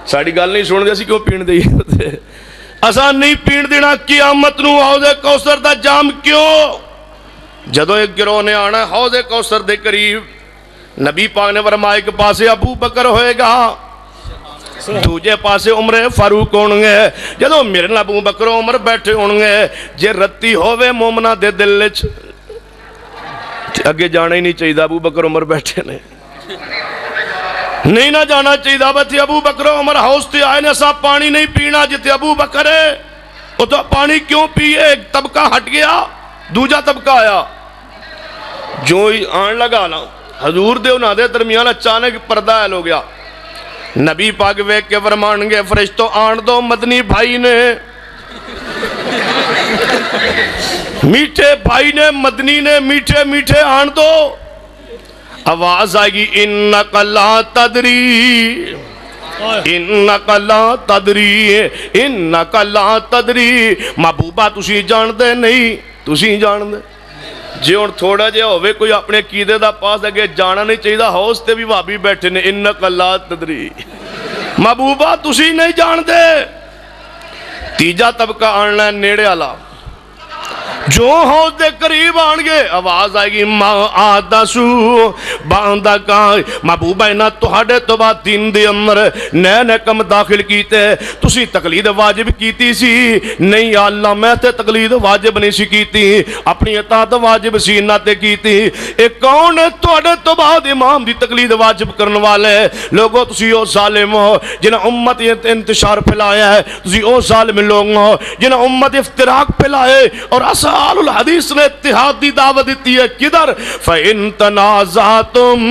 ساڑی گل نہیں سن دے اسی کیوں پین دئیے؟ اساں نہیں پین دینا قیامت نو حوض کوثر دا جام. کیوں؟ جدوں ایک گروہ نے آنا حوض کوثر دے قریب نبی پاک نے فرمایا ایک پاسے ابو بکر ہوئے گا دوجے پاسے عمر فاروق ہون گے. جدوں میرے نال ابو بکر عمر بیٹھے ہون گے جے رتی ہووے مومنا دے دل وچ اگے جانا ہی نہیں چاہیے. ابو بکر عمر بیٹھے نے نہیں نہ جانا چاہیے. بچے ابو بکر عمر حوض تے آئے نے سا پانی نہیں پینا جتے ابو بکر ہے وہ تو پانی کیوں پیئے؟ ایک طبقہ ہٹ گیا دوجا طبقہ آیا جو ہی آن لگا نا حضور دے انہاں دے درمیان اچانک پردہ ایل ہو گیا. نبی پاک ویک کے فرمان گے فرشتوں آن دو مدنی بھائی نے میٹھے بھائی نے مدنی نے میٹھے میٹھے آن دو. آواز آئے گی انکا لا تدری انکا لا تدری انکا لا تدری. محبوبہ تسی جان دے نہیں تسی جان دے. جے اور تھوڑا جے ہوئے کوئی اپنے عقیدے دا پاس اگے جانا نہیں چاہیے حوض تے بھی بھابی بیٹھے نے انکا لا تدری. محبوبہ تسی نہیں جان دے. تیجا طبقہ آننا ہے نیڑے والا جو حوض دے قریب آن گے آواز آئے گی ما آدسو باندہ کائے. محبوبہ اینا توہاڑے تو بات دین دے اندر نئے نئے کم داخل کیتے تسی تقلید واجب کیتی سی نہیں یا اللہ میں تے تقلید واجب نہیں سی کیتی اپنی اطاعت واجب سی نہ تے کیتی. ایک کون ہے توہاڑے تو بعد امام دی تقلید واجب کرن والے لوگوں تسی او ظالم ہو جنہیں امت انتشار پھیلایا ہے تسی او ظالم لوگ ہو جنہیں امت افتراق پھیلائے اور اصحاب الحدیث نے اتحاد دی دعوت دیتی ہے کدھر فَإِن تَنَازَعْتُمْ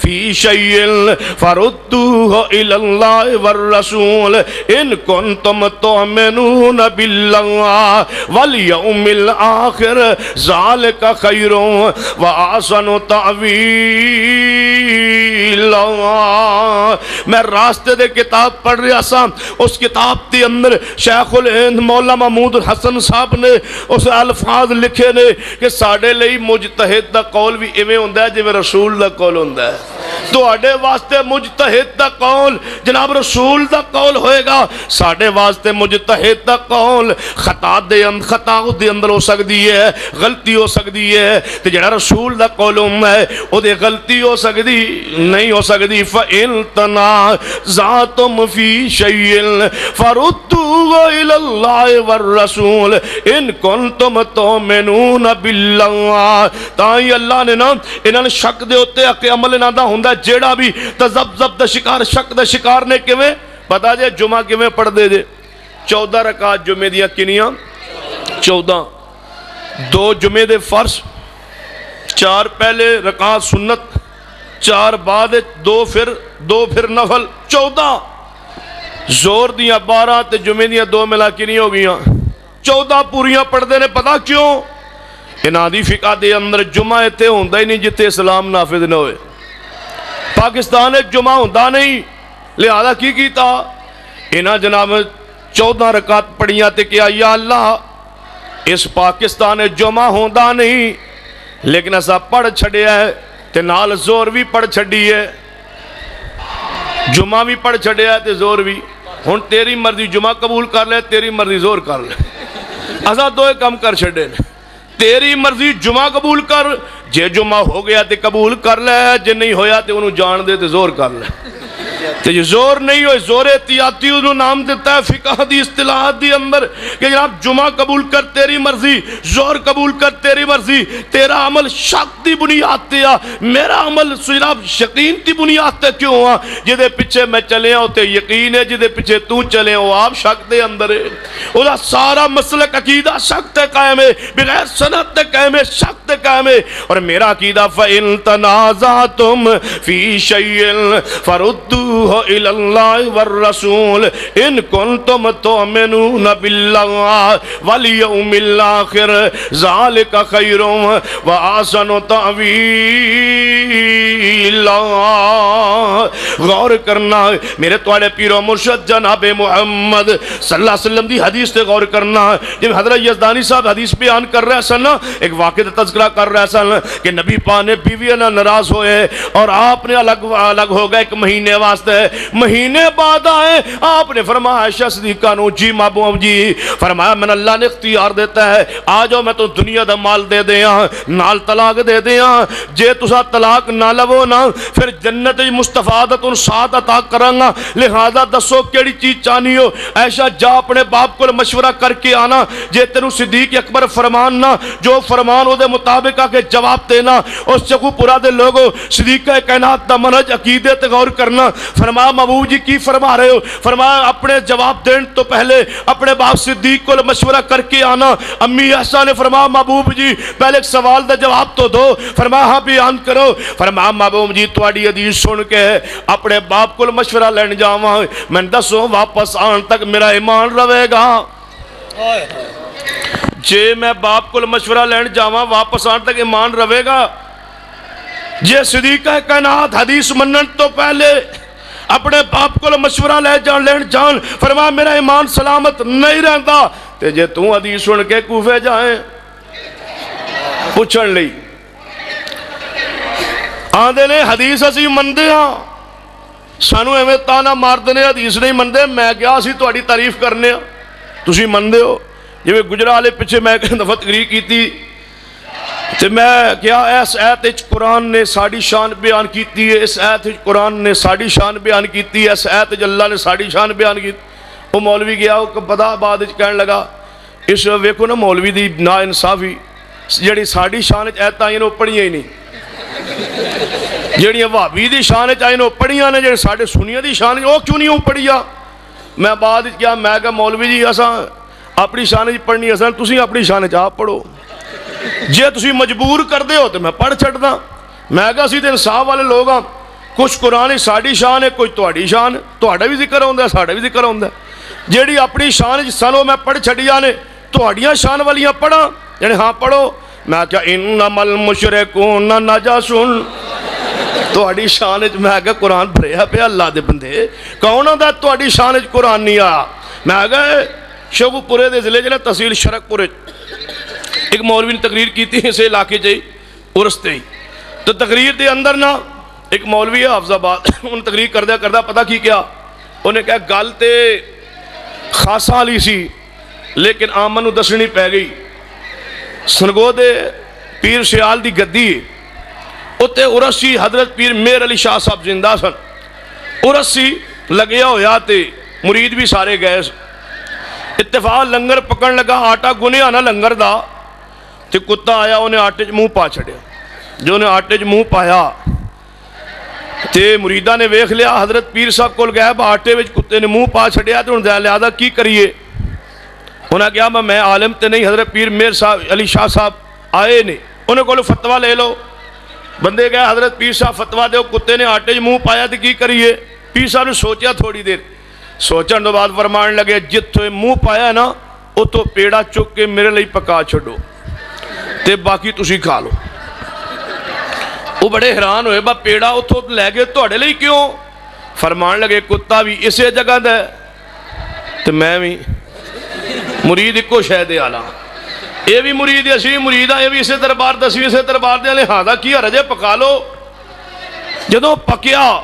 فِي شَيْءٍ فَرُدُّوهُ إِلَى اللَّهِ وَالرَّسُولِ إِن كُنتُمْ تُؤْمِنُونَ بِاللَّهِ وَالْيَوْمِ الْآخِرِ ذَلِكَ خَيْرٌ وَأَحْسَنُ تَأْوِيلًا. میں راستے دے کتاب پڑھ رہا سا اس کتاب دی اندر شیخ الہند مولا محمود حسن صاحب نے اس الفاظ لکھے نے کہ ساڑھے لئی مجتہد دا قول بھی ایویں ہوندہ ہے جو رسول دا قول ہوندہ ہے. تو آڑے واسطے مجتہد دا قول جناب رسول دا قول ہوئے گا. ساڑھے واسطے مجتہد دا قول خطا دے اندر ہو سکتی ہے غلطی ہو سکتی ہے تو جنہا رسول دا قول ہے وہ دے غلطی ہو سکتی نہیں ہو سکتی. فَإِن تَنَازَعْتُمْ فِي شَيْءٍ فَرُدُّوهُ إِلَى اللَّهِ وَالرَّسُولِ إِن كُنتُمْ تُؤْمِنُونَ بِاللَّهِ. تاہی اللہ نے نا انہاں نے شک دے ہوتے حق عمل نہ دا ہوندہ جیڑا بھی تذبذب دا شکار شک دا شکار نے کیویں پتا جے جمعہ کیویں پڑھ دے جے 14 رکعت جمعے دیاں کنیاں 14 2 جمعے دے فرض 4 پہلے رکعت سنت 4 بعد 2 پھر نفل 14 زور دیاں 12 تے جمعے دیاں 2 ملا کنی ہو گیاں 14 پوریاں پڑھ دے نے پتا کیوں انہاں دی فقہ دے اندر جمعہ ایتھے ہوندہ ہی نہیں جتے اسلام نافذ نہ ہوئے. پاکستان ایک جمعہ ہوندہ نہیں لہذا کی کیتا انہاں جناب 14 رکعت پڑھیاں تے کیا یا اللہ اس پاکستان جمعہ ہوندہ نہیں لیکن ایسا پڑھ چھڑیا ہے تے نال زور بھی پڑھ چھڑی ہے، جمعہ بھی پڑھ چھڑیا ہے تے زور بھی. ہن تیری مرضی جمعہ قبول کر لے، تیری مرضی زور کر لے. ایسا دو کم کر چھڑے نے. تیری مرضی جمعہ قبول کر، جے جمعہ ہو گیا تے قبول کر لے، جے نہیں ہویا تے انہوں جان دے تے زور کر لے. تے جو زور نہیں ہوئے، زور احتیاطی انہوں نام دیتا ہے فقہ دی اصطلاحات دی اندر کہ جناب جمعہ قبول کر تیری مرضی، زور قبول کر تیری مرضی. تیرا عمل شک دی بنیاد تے آ، میرا عمل جناب یقین دی بنیاد تے کیوں آ؟ جدے پیچھے میں چلے آؤ تے یقین ہے، جدے پیچھے تو چلے آؤ آپ شک دے اندر ہے. اوہ سارا مسلک عقیدہ شک تے قائم ہے، بغیر سند تے قائم ہے، شک تے قائم ہے. اور میرا عقیدہ فَإِن تَنَازَعْتُمْ فِي شَيْءٍ فَرُدُّوهُ إِلَى اللَّهِ وَالرَّسُولِ إِن كُنتُمْ تُؤْمِنُونَ بِاللَّهِ وَالْيَوْمِ الْآخِرِ ذَلِكَ خَيْرٌ وَأَحْسَنُ تَأْوِيلًا. غور کرنا میرے تواڑے پیر و مرشد جناب محمد صلی اللہ علیہ وسلم دی حدیث تے غور کرنا. جب حضرت یزدانی صاحب حدیث بیان کر رہے سن، ایک واقعہ تذکرہ کر رہے سن کہ نبی پاک نے بیوی نہ ناراض ہوئے اور آپ نے الگ ہو گئے 1 مہینے واسطے. مہینے بعد آئے، آپ نے فرمایا عائشہ صدیقہ نو جی محبوب جی، فرمایا میں اللہ نے اختیار دیتا ہے، آ جاؤ میں تو دنیا دا مال دے دیاں، نال طلاق دے دیاں. جے تسا طلاق نہ لو نا پھر جنت مستفادت ان ساتھ عطا کرانگا، لہذا دسو کیڑی چیز چاہنی ہو. عائشہ جا اپنے باپ کو مشورہ کر کے آنا، جے تینوں صدیق اکبر فرمان نا جو فرمان او دے مطابق آ کے جواب دینا. اس چکو پورا دے لوگو صدیقہ کائنات دا منہج عقیدے تے غور کرنا. فرمایا محبوب جی کی فرما رہے ہو؟ فرمایا اپنے جواب دین تو پہلے اپنے باپ صدیق کو مشورہ کر کے آنا. امی عائشہ نے فرمایا محبوب جی پہلے ایک سوال دا جواب تو دو. فرمایا ہاں بیان کرو. فرمایا محبوب جی تواڈی حدیث سن کے اپنے باپ کو مشورہ لین جاواں، میں دسو واپس آن تک میرا ایمان رہے گا؟ جے میں باپ کو مشورہ لین جاواں واپس آن تک ایمان رہے گا؟ جے صدیقہ کائنات حدیث منن تو پہلے اپنے باپ کو مشورہ لین جان فرمایا میرا ایمان سلامت نہیں رہندا، تے جے تو حدیث سن کے کوفے جائیں پوچھن لئی آندے نے حدیث اسی مندے ہاں، سانو ایویں تانا ماردے نے حدیث نہیں مندے. میں کیا اسی تہاڈی تعریف کرنے ہاں تسی مندے ہو. جویں گجرالے پیچھے میں ایک دفعہ تقریر کیتی تے میں کیا اس آیت وچ قرآن نے ساڈی شان بیان کیتی ہے، اس آیت وچ قرآن نے ساڈی شان بیان کیتی ہے، اس آیت وچ اللہ نے ساڈی شان بیان کی. وہ مولوی گیا وہ پتہ بعد وچ کہن لگا اس ویکھو نا مولوی دی نا انصافی، جڑی ساڈی شان وچ آیتاں آئیں وہ پڑھیاں ہی نہیں، جڑیاں وہابی دی شان وچ آئیں وہ پڑھیاں نے، جڑے ساڈے سنیاں دی شان وہ کیوں نہیں پڑھیا؟ میں بعد وچ کیا میں کہا مولوی جی اساں اپنی شان وچ پڑھنی اساں تسی اپنی شان وچ آپ پڑھو، جے تسی مجبور کر دے ہو تو میں پڑھ چھڑدا. میں کہا اسی تے انصاف والے لوگ ہاں، کچھ قرآن ساڈی شان ہے کچھ تہاڈی شان، تہاڈا بھی ذکر ہوندا ہے ساڈا بھی ذکر ہوندا ہے. جیڑی اپنی شان وچ سن میں پڑھ چھڑیاں نے، تہاڈیاں شان والیاں پڑھاں یعنی ہاں پڑھو. میں کہا انما المشرکون نجس، تہاڈی شان وچ میں کہا قرآن بھریا پیا اللہ دے بندے کون آندا تہاڈی شان وچ قرآن نہیں آیا؟ میں کہا شوگو پورے دے ضلع جنا تحصیل شرک پورے ایک مولوی نے تقریر کی تھی اسے علاقے جائی ارستے ہی تو تقریر دے اندر نا ایک مولوی ہے حافظ آباد انہوں نے تقریر کردہ پتہ کی کیا انہیں کہا گل تے خاصا لی سی لیکن آمن دسنی پہ گئی. سنگو دے پیر سیال دی گدی اتے ارسی حضرت پیر میر علی شاہ صاحب زندہ سن. ارسی لگیا ہویا تے مرید بھی سارے گئے. اتفاق لنگر پکڑ لگا آٹا گنے آنا لنگر دا تے کتا آیا انہیں آٹے منہ پا چھڑیا. جو انہیں آٹے منہ پایا تے مریدہ نے ویکھ لیا حضرت پیر صاحب کول گیا آٹے وچ کتے نے منہ پا چھڑیا تے انہیں لہذا کی کریے؟ انہیں کہا میں عالم تے نہیں، حضرت پیر میر صاحب علی شاہ صاحب آئے نے انہیں کہو فتوہ لے لو. بندے گئے حضرت پیر صاحب فتوہ دے کتے نے آٹے منہ پایا تے کی کریے؟ پیر صاحب نے سوچیا تھوڑی دیر، سوچن دو بعد فرمان لگے جتھے منہ پایا نا او تو پیڑا چک کے میرے لئی پکا چھڑو تے باقی تسی کھا لو. وہ بڑے حیران ہوئے با پیڑا اتھو لے گئے تو اڑے لئی کیوں؟ فرمان لگے کتا بھی اسے جگہ دے تے میں بھی مرید ایک شہ دے آلہ یہ بھی مرید اسی بھی مرید ہاں یہ بھی اسے دربار دا اسی اسے دربار دے لہذا کی رجے پکا لو جدوں پکیا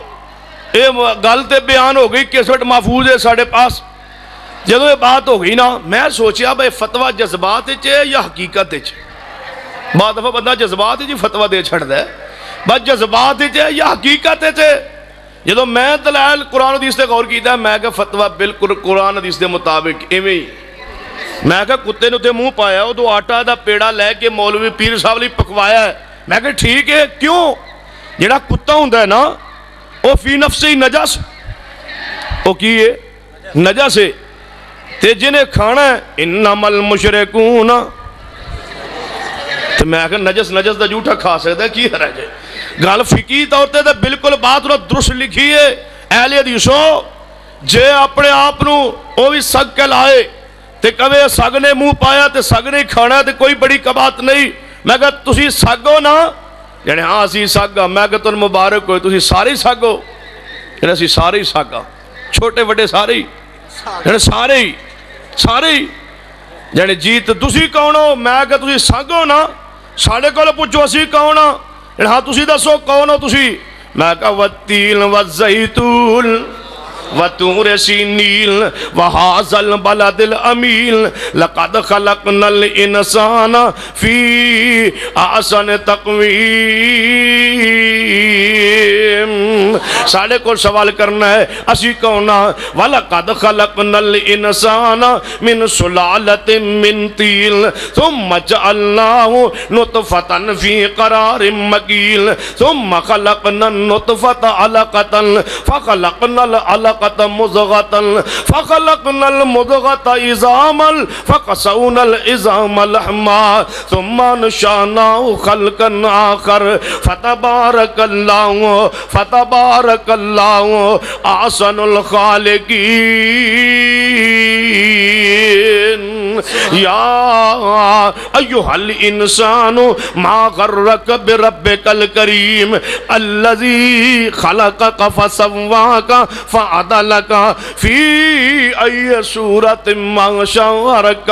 یہ گل تے بیان ہو گئی کیسٹ محفوظ ہے ساڑھے پاس جدوں یہ بات ہو گئی نا میں سوچیا بھائی فتوہ جذبات ہے یا حقیقت ہے بعد دفعہ بندہ جذبات ہے فتوہ دے چھڑ دے بس جذبات ہے یا حقیقت ہے جدوں میں دلائل قرآن حدیث تے غور کیتا ہے میں کہ فتوہ بالکل قرآن حدیث دے مطابق ایویں ہی میں کہ کتے نے تے منہ پایا وہ تو آٹا دا پیڑا لے کے مولوی پیر صاحب نے پکوایا ہے میں کہ ٹھیک ہے کیوں جڑا کتا ہوندا ہے نا وہ فی نفس ہی نجس وہ کی ہے نجس ہے تے جنہیں کھانا ہے انما المشرکون تو میں کہ نجس دا جھوٹا کھا سکتا ہے کی رہ جائے گل فقہی طور تے بالکل بات انہوں درست لکھی ہے اہل حدیثوں جے اپنے آپ نو وہ بھی سگ کے لائے تے کبھی سگ نے منہ پایا تے سگ نے کھانا ہے تے کوئی بڑی کبات نہیں میں کہا تسی سگ ہو نا یعنی ہاں اسی سگ ہاں میں کہا تن مبارک ہوئے تسی سارے سگ ہو یعنی اسی سارے ہی سگ ہاں چھوٹے بڑے سارے ہی یعنی سارے ہی یعنی جیت تسی کون ہو میں کہا تسی سگ ہو نا ساڑھے کو پوچھو اسی کون ہو یعنی ہاں تسی دسو کون ہو تسی میں کہا والتین والزیتون وَتُورِ سِینِیل وَحَازَ الْبَلَدِ الْأَمِیل لَقَدْ خَلَقْنَا الْإِنسَانَ فِي أَحْسَنِ تَقْوِیمٍ ساڑھے کو سوال کرنا ہے اسی کونا وَلَقَدْ خَلَقْنَا الْإِنسَانَ مِنْ سُلَالَةٍ مِنْ طِینٍ ثُمَّ جَعَلْنَاهُ نُطْفَةً فِی قَرَارٍ مَکِینٍ ثُمَّ خَلَقْنَا النُّطْفَةَ عَلَقَةً فَخَلَقْنَا الْعَلَقَةَ مضغة فخلقنا المضغة عظاما فقسونا العظام لحما ثم نشأناه خلقا آخر فتبارك الله أحسن الخالقين يا أيها الإنسان ما غرك بربك الكريم الذي خلقك فسواك فعدلك في أي صورة ما شاء ركبك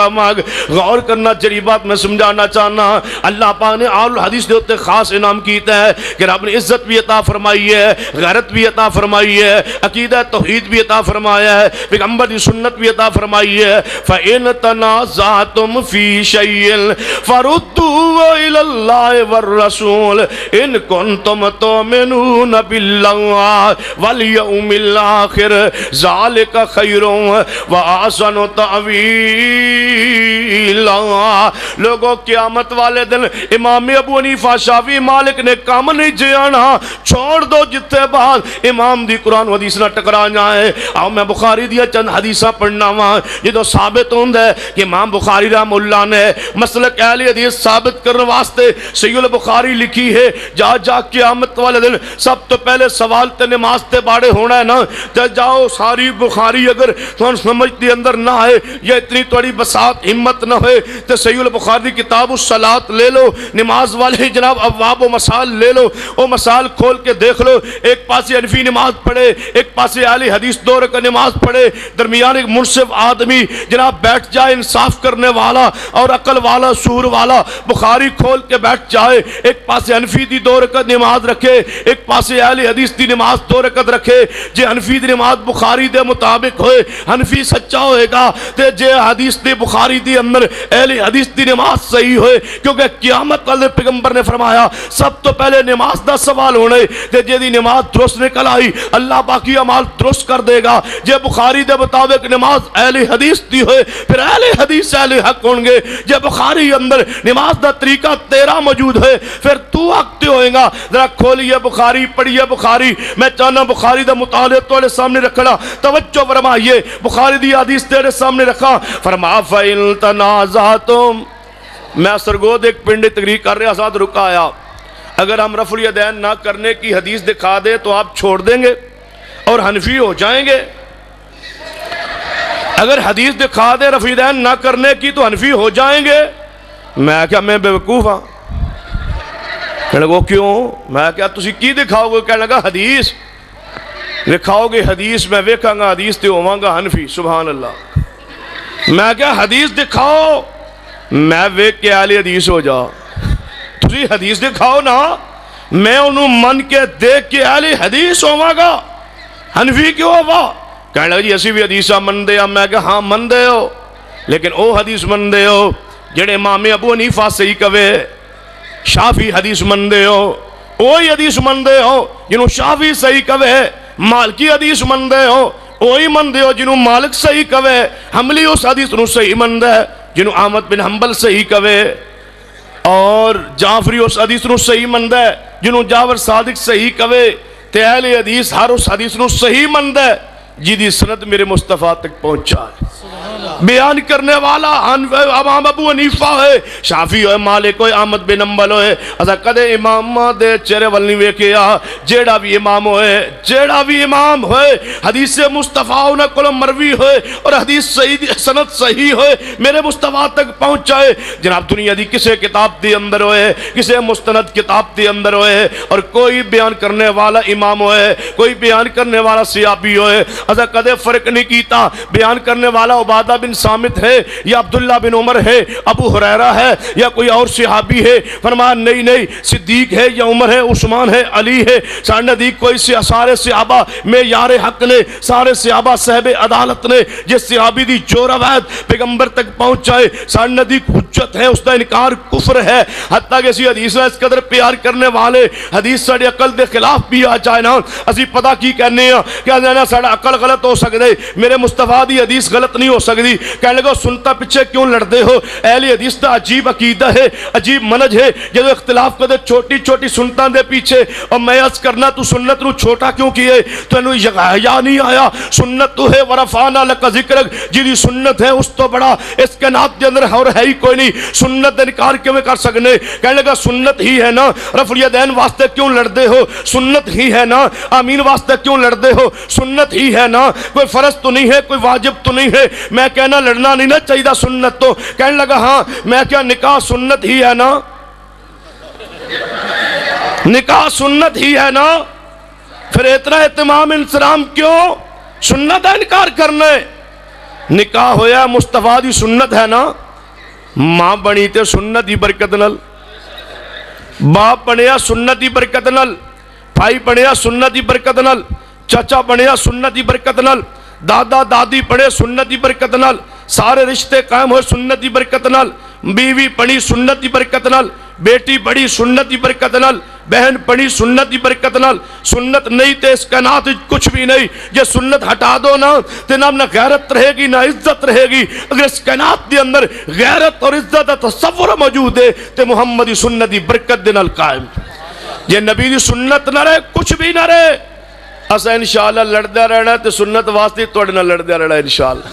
غور کرنا جری بات میں سمجھانا چاہنا اللہ پاک نے اہل حدیث دے ہوتے خاص انعام کیتا ہے کہ رب نے عزت بھی عطا فرمائی ہے غیرت بھی عطا فرمائی ہے عقیدہ توحید بھی عطا فرمایا ہے پیغمبر کی سنت بھی عطا فرمائی ہے فَإِن تَنَازَعْتُمْ فِي شَيْءٍ فَرُدُّوهُ إِلَى اللَّهِ وَالرَّسُولِ إِن كُنتُمْ تُؤْمِنُونَ بِاللَّهِ وَالْيَوْمِ الآخر ذَلِكَ خَيْرٌ وَأَحْسَنُ تَأْوِيلًا لوگوں قیامت والے دن امام ابو حنیفہ شافعی مالک نے کام نہیں جانا چھوڑ دو جتے بعد امام دی قرآن و حدیث نہ ٹکرا جائے آؤ میں بخاری دیا چند حدیثہ پڑھنا ہوا یہ تو ثابت ہوندہ ہے کہ امام بخاری رحم اللہ نے مسلک اہل حدیث ثابت کرنے واسطے صحیح البخاری لکھی ہے جا قیامت والے دن سب تو پہلے سوال تے نماز تے باڑے ہونا ہے نا جاؤ ساری بخاری اگر تم سمجھتی اندر نہ ہے یا اتنی توڑی بساط ہمت نہ ہوئے تو صحیح البخاری کتاب الصلاۃ لے لو نماز والے جناب ابواب و مسائل لے لو وہ مسائل کھول کے دیکھ لو ایک پاسے حنفی نماز پڑھے ایک پاسے اہل حدیث دور کا نماز پڑھے درمیان ایک منصف آدمی جناب بیٹھ جائے انصاف کرنے والا اور عقل والا سور والا بخاری کھول کے بیٹھ جائے ایک پاسے حنفی دی دور کا نماز رکھے ایک پاسے اہل حدیث دی نماز دو رکعت رکھے جے حنفی دی نماز بخاری دے مطابق ہوئے حنفی سچا ہوئے گا تے جے حدیث دی بخاری دی اندر اہل حدیث دی نماز صحیح ہوئے کیونکہ قیامت والے پیغمبر نے فرمایا سب تو پہلے نماز دا سوال ہونے تے جے دی نماز درست نکل آئی اللہ باقی عمال درست کر دے گا جے بخاری دے مطابق نماز اہل حدیث دی ہوئے پھر اہل حدیث اہل حق ہونگے جے بخاری اندر نماز دا طریقہ تیرا موجود ہے پھر تو حق ہوئے گا ذرا کھولیے بخاری پڑھیے بخاری میں چاہنا بخاری دا مطالعہ توڑے سامنے رکھنا توجہ فرمائیے بخاری دی حدیث تیرے سامنے رکھا فرما فَإِن تَنَازَعْتُمْ میں سرگود ایک پنڈی تقریر کر رہے آزاد رکا آیا اگر ہم رفع الیدین نہ کرنے کی حدیث دکھا دے تو آپ چھوڑ دیں گے اور حنفی ہو جائیں گے اگر حدیث دکھا دے رفع الیدین نہ کرنے کی تو حنفی ہو جائیں گے میں کیا میں بے وقوف ہاں کہنے لگو کیوں میں کیا تسی کی دکھاؤ گے کہنے لگا حدیث دکھاؤ گے حدیث میں ویکھاں گا حدیث تے ہوواں گا حنفی سبحان اللہ میں کیا حدیث دکھاؤ، میں ویک کے اہل حدیث ہو جا، تسی حدیث دکھاؤ نا، میں انہوں من کے دیکھ کے اہل حدیث ہوواں گا، حنفی کیوں ہوا؟ کہنے لگا جی اسی بھی حدیثہ من دے، میں کہا ہاں من دے ہو، لیکن او حدیث من دے ہو جڑے امام ابو حنیفہ صحیح کہے، شافی حدیث من دے ہو، اوہی حدیث من دے ہو جنہوں شافی صحیح کہے، مالکی حدیث من دے ہو، اوہی من دے ہو جنہوں مالک صحیح کہے، حملی اس حدیث نو صحیح من دے جنہوں احمد بن حنبل صحیح کہے، اور جعفری اس حدیث نو صحیح من دے جنہوں جعفر صادق صحیح کہے، تے اہل حدیث ہر اس حدیث نو صحیح من دے جیدی سند میرے مصطفیٰ تک پہنچا ہے۔ بیان کرنے والا امام ابو حنیفہ ہے، شافی ہوئے، مالک ہوئے، احمد بن حنبل ہوئے، اسا کدے امام دے چہرے ول نہیں ویکھیا، جیڑا بھی امام ہوئے حدیث مصطفیٰ انہاں کولوں مروی ہوئے اور حدیث صحیح سند صحیح ہوئے میرے مصطفیٰ تک پہنچائے، جناب دنیا دی کسے کتاب دی اندر ہوئے، کسے مستند کتاب دی اندر ہوئے، اور کوئی بیان کرنے والا امام ہوئے، کوئی بیان کرنے والا صحابی ہوئے، اسا کدے فرق نہیں کیتا بیان کرنے والا عبادہ بن صامت ہے یا عبداللہ بن عمر ہے، ابو ہریرہ ہے یا کوئی اور صحابی ہے، فرمایا نہیں صدیق ہے یا عمر ہے، عثمان ہے، علی ہے، سارے نزدیک کوئی سارے صحابہ میں یار حق نے، سارے صحابہ صاحب عدالت نے، جس صحابی دی جو روایت پیغمبر تک پہنچائے سارے نزدیک حجت ہے، اس کا انکار کفر ہے، حتیٰ کہ اسی حدیث اس قدر پیار کرنے والے حدیث ساڑی عقل دے خلاف بھی آ جائے نا، اسی پتہ کی کہنے ہیں کیا جانا ساڑا عقل غلط ہو سکتے، میرے مصطفیٰ دی حدیث غلط نہیں ہو سکتی، کہنے لگو سنتا پچھے کیوں لڑتے ہو، اہل حدیث تا عجیب عقیدہ ہے، عجیب منج ہے، جدو اختلاف کدے چھوٹی چھوٹی سنتاں دے پیچھے، اور میں عرض کرنا تو سنت نو چھوٹا کیوں کیے، تو انہوں یا نہیں آیا، سنت تو ہے ورفعنا لک ذکرک، جیدی سنت ہے اس تو بڑا اس کے نات دے اندر اور ہے ہی کوئی نہیں، سنت دے انکار کیوں میں کر سکنے، کہنے لگا سنت ہی ہے نا، رفع الیدین واسطے کیوں لڑتے ہو، سنت ہی ہے نا، آمین واسطے کیوں لڑتے ہو، سنت ہی ہے نا، کوئی فرض تو نہیں ہے، کوئی واجب تو نہیں ہے، میں کہنا لڑنا نہیں نا چاہیے سنت تو، کہنے لگا ہاں میں کیا نکاح سنت ہی ہے نا، نکاح سنت ہی ہے نا، پھر اتنا اہتمام انسلام کیوں، سنت ہے انکار کرنے، نکاح ہویا مصطفیٰ دی سنت ہے نا، ماں بنی تے سنت دی برکت نل، باپ بنیا سنت دی برکت نل، بھائی بنیا سنت دی برکت نل، چچا بنیا سنت دی برکت نل، دادا دادی پڑھے سنت دی برکت نال، سارے رشتے قائم ہوئے سنت دی برکت نال، بیوی پڑھی سنت دی برکت نال، بیٹی پڑھی سنت دی برکت نال، بہن پڑھی سنت دی برکت نال، سنت نہیں تے اس کائنات کچھ بھی نہیں، جے سنت ہٹا دو نا تے نہ غیرت رہے گی نہ عزت رہے گی، اگر اس کائنات دے اندر غیرت اور عزت دا تصور موجود ہے تے محمدی سنت دی برکت دے نال قائم، جے نبی دی سنت نہ رہے کچھ بھی نہ رہے، اسا انشاءاللہ لڑدہ رہنا تے سنت واسطے توڑے نہ لڑدہ رہنا انشاءاللہ،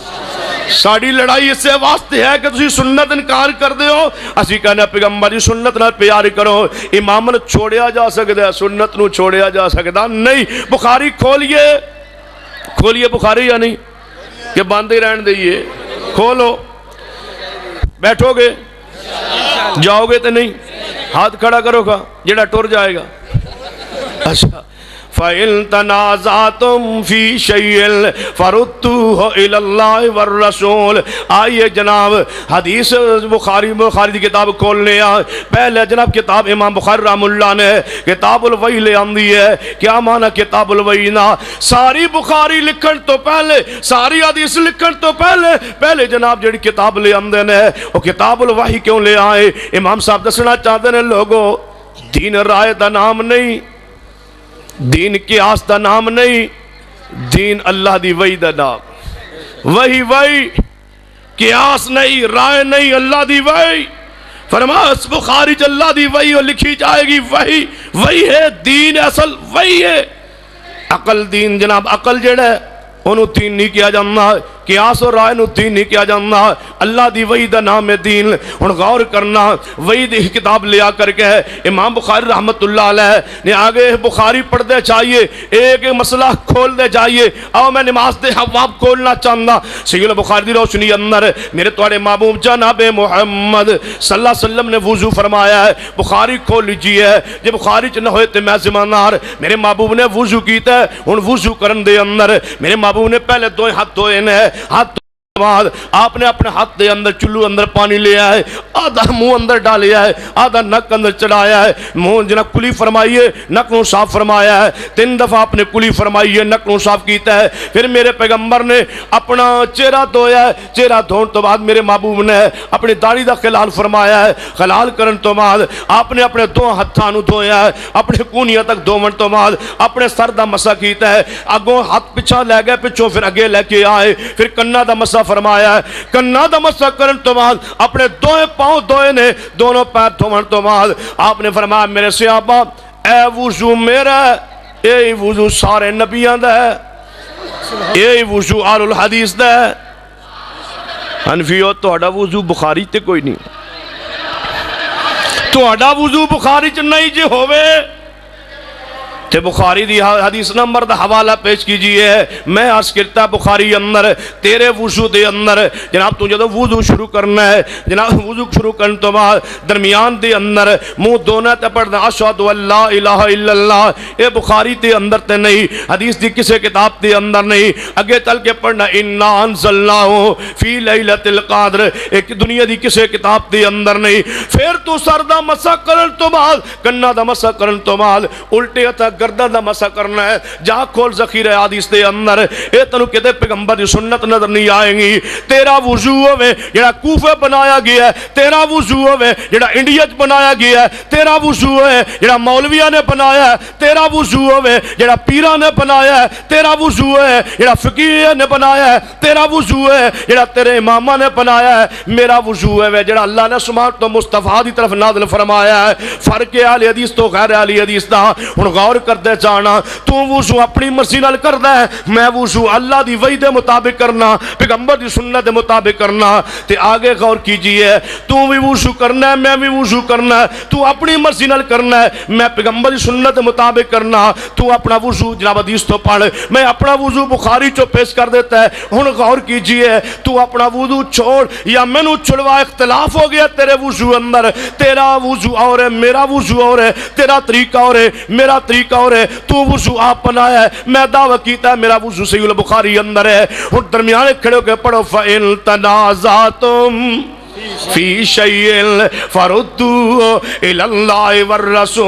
ساڑی لڑائی اس سے واسطے ہے کہ تسی سنت انکار کر دے ہو، اسی کہنا پیغمبری سنت نہ پیار کرو، امام نے چھوڑیا جا سکتا ہے، سنت نو چھوڑیا جا سکتا نہیں، بخاری کھولیے بخاری یا نہیں کہ بند ہی رہن دئیے، کھولو، بیٹھو گے جاؤ گے تے نہیں، ہاتھ کھڑا کرو گا جڑا ٹور جائے گا، اچھا فَإِن تَنَازَعْتُمْ فِي شَيْءٍ فَرُدُّوهُ إِلَى اللَّهِ وَالرَّسُولِ، آئیے جناب حدیث بخاری دی کتاب کھولنے آئے، پہلے جناب کتاب امام بخاری رحم اللہ نے کتاب الوحی لے آندی ہے، کیا معنی کتاب الوحی نا، ساری بخاری لکھن تو پہلے، ساری حدیث لکھن تو پہلے جناب جڑی کتاب لے آندے نے وہ کتاب الوحی کیوں لے آئے، امام صاحب دسنا چاہتے ہیں لوگو دین رائے دا نام نہیں، دین قیاس دا نام نہیں، دین اللہ دی وحی دا نام، وحی قیاس نہیں، رائے نہیں، اللہ دی وحی، فرمایا اس بخاری چ اللہ دی وحی اور لکھی جائے گی، وحی ہے دین، اصل وحی ہے، عقل دین جناب عقل جڑا ہے انہوں دین نہیں کیا جانا، قیاس اور رائے نو دین نہیں کیا جانا، اللہ دی وحی دا نام ہے دین، ان غور کرنا، وحی دی کتاب لیا کر کے ہے، امام بخاری رحمت اللہ علیہ نے آگے بخاری پڑھ دے چاہیے، ایک مسئلہ کھول دے چاہیے، آؤ میں نماز دے حواب کھولنا چاہنا، صحیح بخاری دی روشنی اندر میرے توڑے محبوب جناب محمد صلی اللہ علیہ وسلم نے وضو فرمایا ہے، بخاری کھول لیجئے، جب بخاری چ نہ ہوئے تے میں زمانار، میرے محبوب نے وضو کیتا ہے، ان وضو کرن دے اندر میرے محبوب نے پہلے دوئے ہاتھ دھوئے ہیں، ہاتھ بعد آپ نے اپنے ہاتھ دے اندر چلو اندر پانی لیا ہے، آدھا منہ اندر ڈالیا ہے، آدھا نک اندر چڑھایا ہے، منہ جناب کلی فرمائیے، نک نو صاف فرمایا ہے، 3 دفعہ آپ نے کلی فرمائی ہے، نک نو صاف کیتا ہے۔ پھر میرے پیغمبر نے اپنا چہرہ دھویا ہے، چہرہ دھون تو بعد میرے محبوب نے اپنی داڑھی دا خلال فرمایا ہے، خلال کرن تو بعد آپ نے اپنے 2 ہتھاں نو دھویا ہے، اپنے کونیاں تک دھوون تو بعد اپنے سر دا مسح کیتا ہے، اگوں ہاتھ پچھا لے گئے، پچھوں پھر اگے لے کے آئے، پھر کنا دا مسح فرمایا ہے، کنا دا مسح کرن تو بعد اپنے 2 پاؤں دھوئے نے، دونوں پیر دھوون تو بعد آپ نے فرمایا میرے صحابہ اے وضو میرا ہے، اے وضو سارے نبیاں دا ہے، اے وضو آل الحدیث دا ہے۔ حنفیو تہاڈا وضو بخاری تے کوئی نہیں، تہاڈا وضو بخاری چ نہیں جے ہووے تے بخاری دی حدیث نمبر دا حوالہ پیش کیجئے۔ میں عرض کرتا بخاری اندر تیرے وضو دے اندر جناب تو جدو وضو شروع کرنا ہے، جناب وضو شروع کرنے تو بعد درمیان دے اندر منہ دھونا تے پڑھنا اشہد ان لا الہ الا اللہ، اے بخاری دے اندر تے نہیں، حدیث دی کسے کتاب دے اندر نہیں، اگے چل کے پڑھنا انا انزلناہ فی لیلۃ القدر، ایک دنیا دی کسے کتاب دے اندر نہیں۔ پھر تو سر دا مسح کرن تو بعد کنا دا مسح کرن تو بعد الٹے ہتھ گردن دا مسح کرنا ہے، جا کھول ذخیرہ حدیث دے اندر، اے تنو کہتے پیغمبر دی سنت نظر نہیں آئیں گی۔ تیرا وضو ہوئے جڑا کوفے بنایا گیا ہے، تیرا وضو ہوئے جڑا انڈیا چ بنایا گیا ہے، تیرا وضو ہوئے جڑا مولویہ نے بنایا ہے، تیرا وضو ہوئے جڑا پیرہ نے بنایا ہے، تیرا وضو ہوئے جڑا فقیہ نے بنایا ہے، تیرا وضو ہوئے جڑا تیرے امامہ نے بنایا ہے، میرا وضو ہوئے جڑا اللہ نے سبحان تو مصطفیٰ دی طرف نازل فرمایا ہے۔ فرق اہل حدیث تو غیر اہل حدیث دا ہن غور کر دے جانا، تو وضو اپنی مرضی نال کردا ہے، میں وضو اللہ دی وحی دے مطابق کرنا، پیغمبر دی سنت دے مطابق کرنا۔ تے آگے غور کیجئے، تو بھی وضو کرنا ہے، میں بھی وضو کرنا ہے، تو اپنی مرضی نال کرنا ہے، میں پیغمبر دی سنت دے مطابق کرنا، تو اپنا وضو جناب حدیث تو پڑھ، میں اپنا وضو بخاری چو پیش کر دیتا ہے۔ ہن غور کیجئے، تو اپنا وضو چھوڑ یا مینوں چھڑوا، اختلاف ہو گیا تیرے وضو اندر، تیرا وضو اور ہے، میرا وضو اور ہے، تیرا طریقہ اور ہے، میرا طریقہ اور ہے، تو وضو آپ بنایا ہے، میں دعویٰ کیتا ہے میرا وضو صحیح البخاری اندر ہے۔ اور درمیانے کھڑے ہو کے پڑھو فَإِن تَنَازَعْتُمْ فی شیء فردوہ الی اللہ والرسول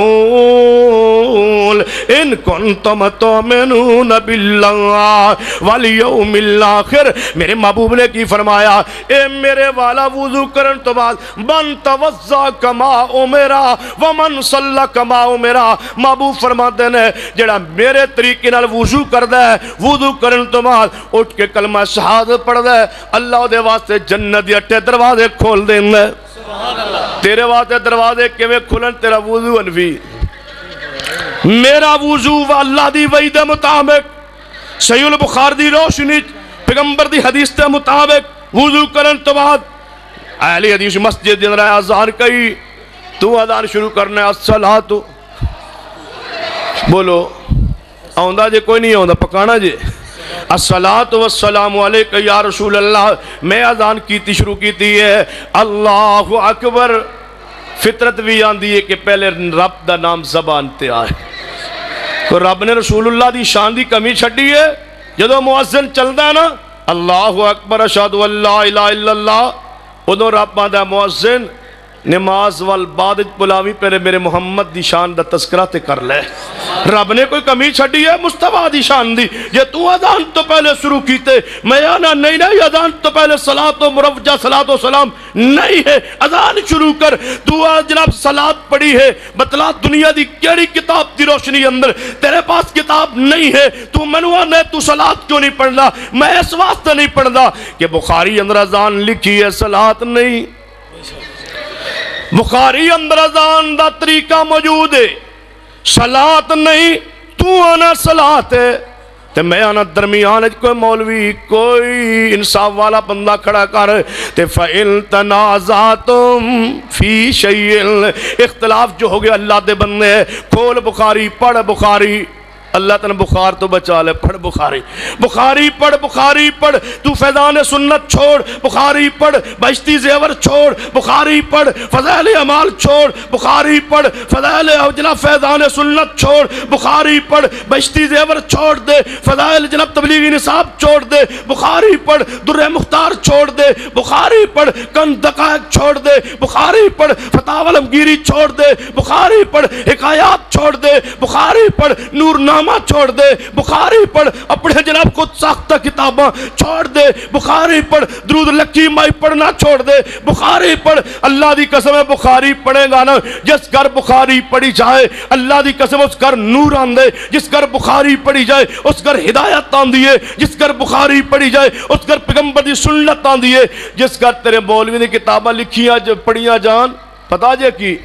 ان کنتم تؤمنون باللہ والیوم الآخر۔ میرے محبوب نے کی فرمایا، اے میرے والا وضو کرن تو بعد من توضا کما امرا ومن صلی کما امرا، محبوب فرماتے ہیں جڑا میرے طریقے نال وضو کردا ہے، وضو کرن تو بعد اٹھ کے کلمہ شہادت پڑھدا ہے، اللہ دے واسطے جنت دے 8 دروازے کھول دینا ہے۔ تیرے واسطے دروازے کیویں کھلن؟ تیرا وضو انفی، میرا وضو اللہ دی وحی دے مطابق صحیح البخاری دی روشنی پیغمبر دی حدیث دے مطابق وضو کرن تو بعد اہل حدیث مسجد دے اندر اذان کئی، تو اذان شروع کرنا ہے الصلاۃ، بولو آندا جے کوئی نہیں آندا پکانا جے، الصلاۃ والسلام علیکہ یا رسول اللہ۔ میں اذان کیتی شروع کیتی ہے اللہ اکبر، فطرت بھی آندی ہے کہ پہلے رب دا نام زبان تے آئے، تو رب نے رسول اللہ دی شان دی کمی چھڑی ہے۔ جدو مؤذن چلدا ہے نا اللہ اکبر اشہد ان لا الہ الا اللہ، ادو رب آندا مؤذن نماز والبعد بلاوی پہلے میرے محمد دی شان دا تذکرہ تے کر لے۔ رب نے کوئی کمی چھڑی ہے مصطفیٰ دی شان دی؟ یہ تو اذان تو پہلے شروع کیتے، میں آنا نہیں اذان تو پہلے صلاۃ و مرفجہ صلاۃ و سلام نہیں ہے، اذان شروع کر، تو جناب صلاۃ پڑھی ہے، بتلا دنیا دی کیڑی کتاب دی روشنی اندر تیرے پاس کتاب نہیں ہے، تو منو آنا تو صلاۃ کیوں نہیں پڑھنا؟ میں اس واسطے نہیں پڑھنا کہ بخاری اندر اذان لکھی ہے، صلاۃ نہیں۔ بخاری اندر اذان دا طریقہ موجود ہے، صلاۃ نہیں، تو آنا صلاۃ ہے، تے میں آنا درمیان کوئی مولوی کوئی انصاف والا بندہ کھڑا کر تے فَإِن تَنَازَعْتُمْ فِي شَيْءٍ، اختلاف جو ہو گیا اللہ دے بندے، کھول بخاری پڑھ بخاری، اللہ تن بخار تو بچا لے. پڑھ بخاری, بخاری پڑھ, بخاری پڑھ. تو فیضان سنت چھوڑ, بخاری پڑھ. بہشتی زیور چھوڑ, بخاری پڑھ. فضائل اعمال چھوڑ, بخاری پڑھ. فضائل جناب فیضان سنت چھوڑ, بخاری پڑھ. بہشتی زیور چھوڑ دے, فضائل جناب تبلیغی نصاب چھوڑ دے, بخاری پڑھ. در مختار چھوڑ دے, بخاری پڑھ. کن دقائق چھوڑ دے, بخاری پڑھ. فتاوی علمگیری چھوڑ دے, بخاری پڑھ. حکایات چھوڑ دے, بخاری پڑھ. نور نامہ چھوڑ دے, بخاری پڑھ. اپنے جناب خود ساختہ کتاباں چھوڑ دے, بخاری پڑھ. درود لکی مائی پڑھنا چھوڑ دے, بخاری پڑھ. اللہ دی قسم ہے بخاری پڑھے گا نا, جس گھر بخاری پڑھی جائے اللہ دی قسم اس گھر نور آن دے. جس گھر بخاری پڑھی جائے اس گھر ہدایت آن دیئے. جس گھر بخاری پڑھی جائے اس گھر پیغمبر دی سنت آن دیئے. جس گھر تیرے مولوی نے کتاباں لکھیاں جو پڑھیاں جان پتا جے کی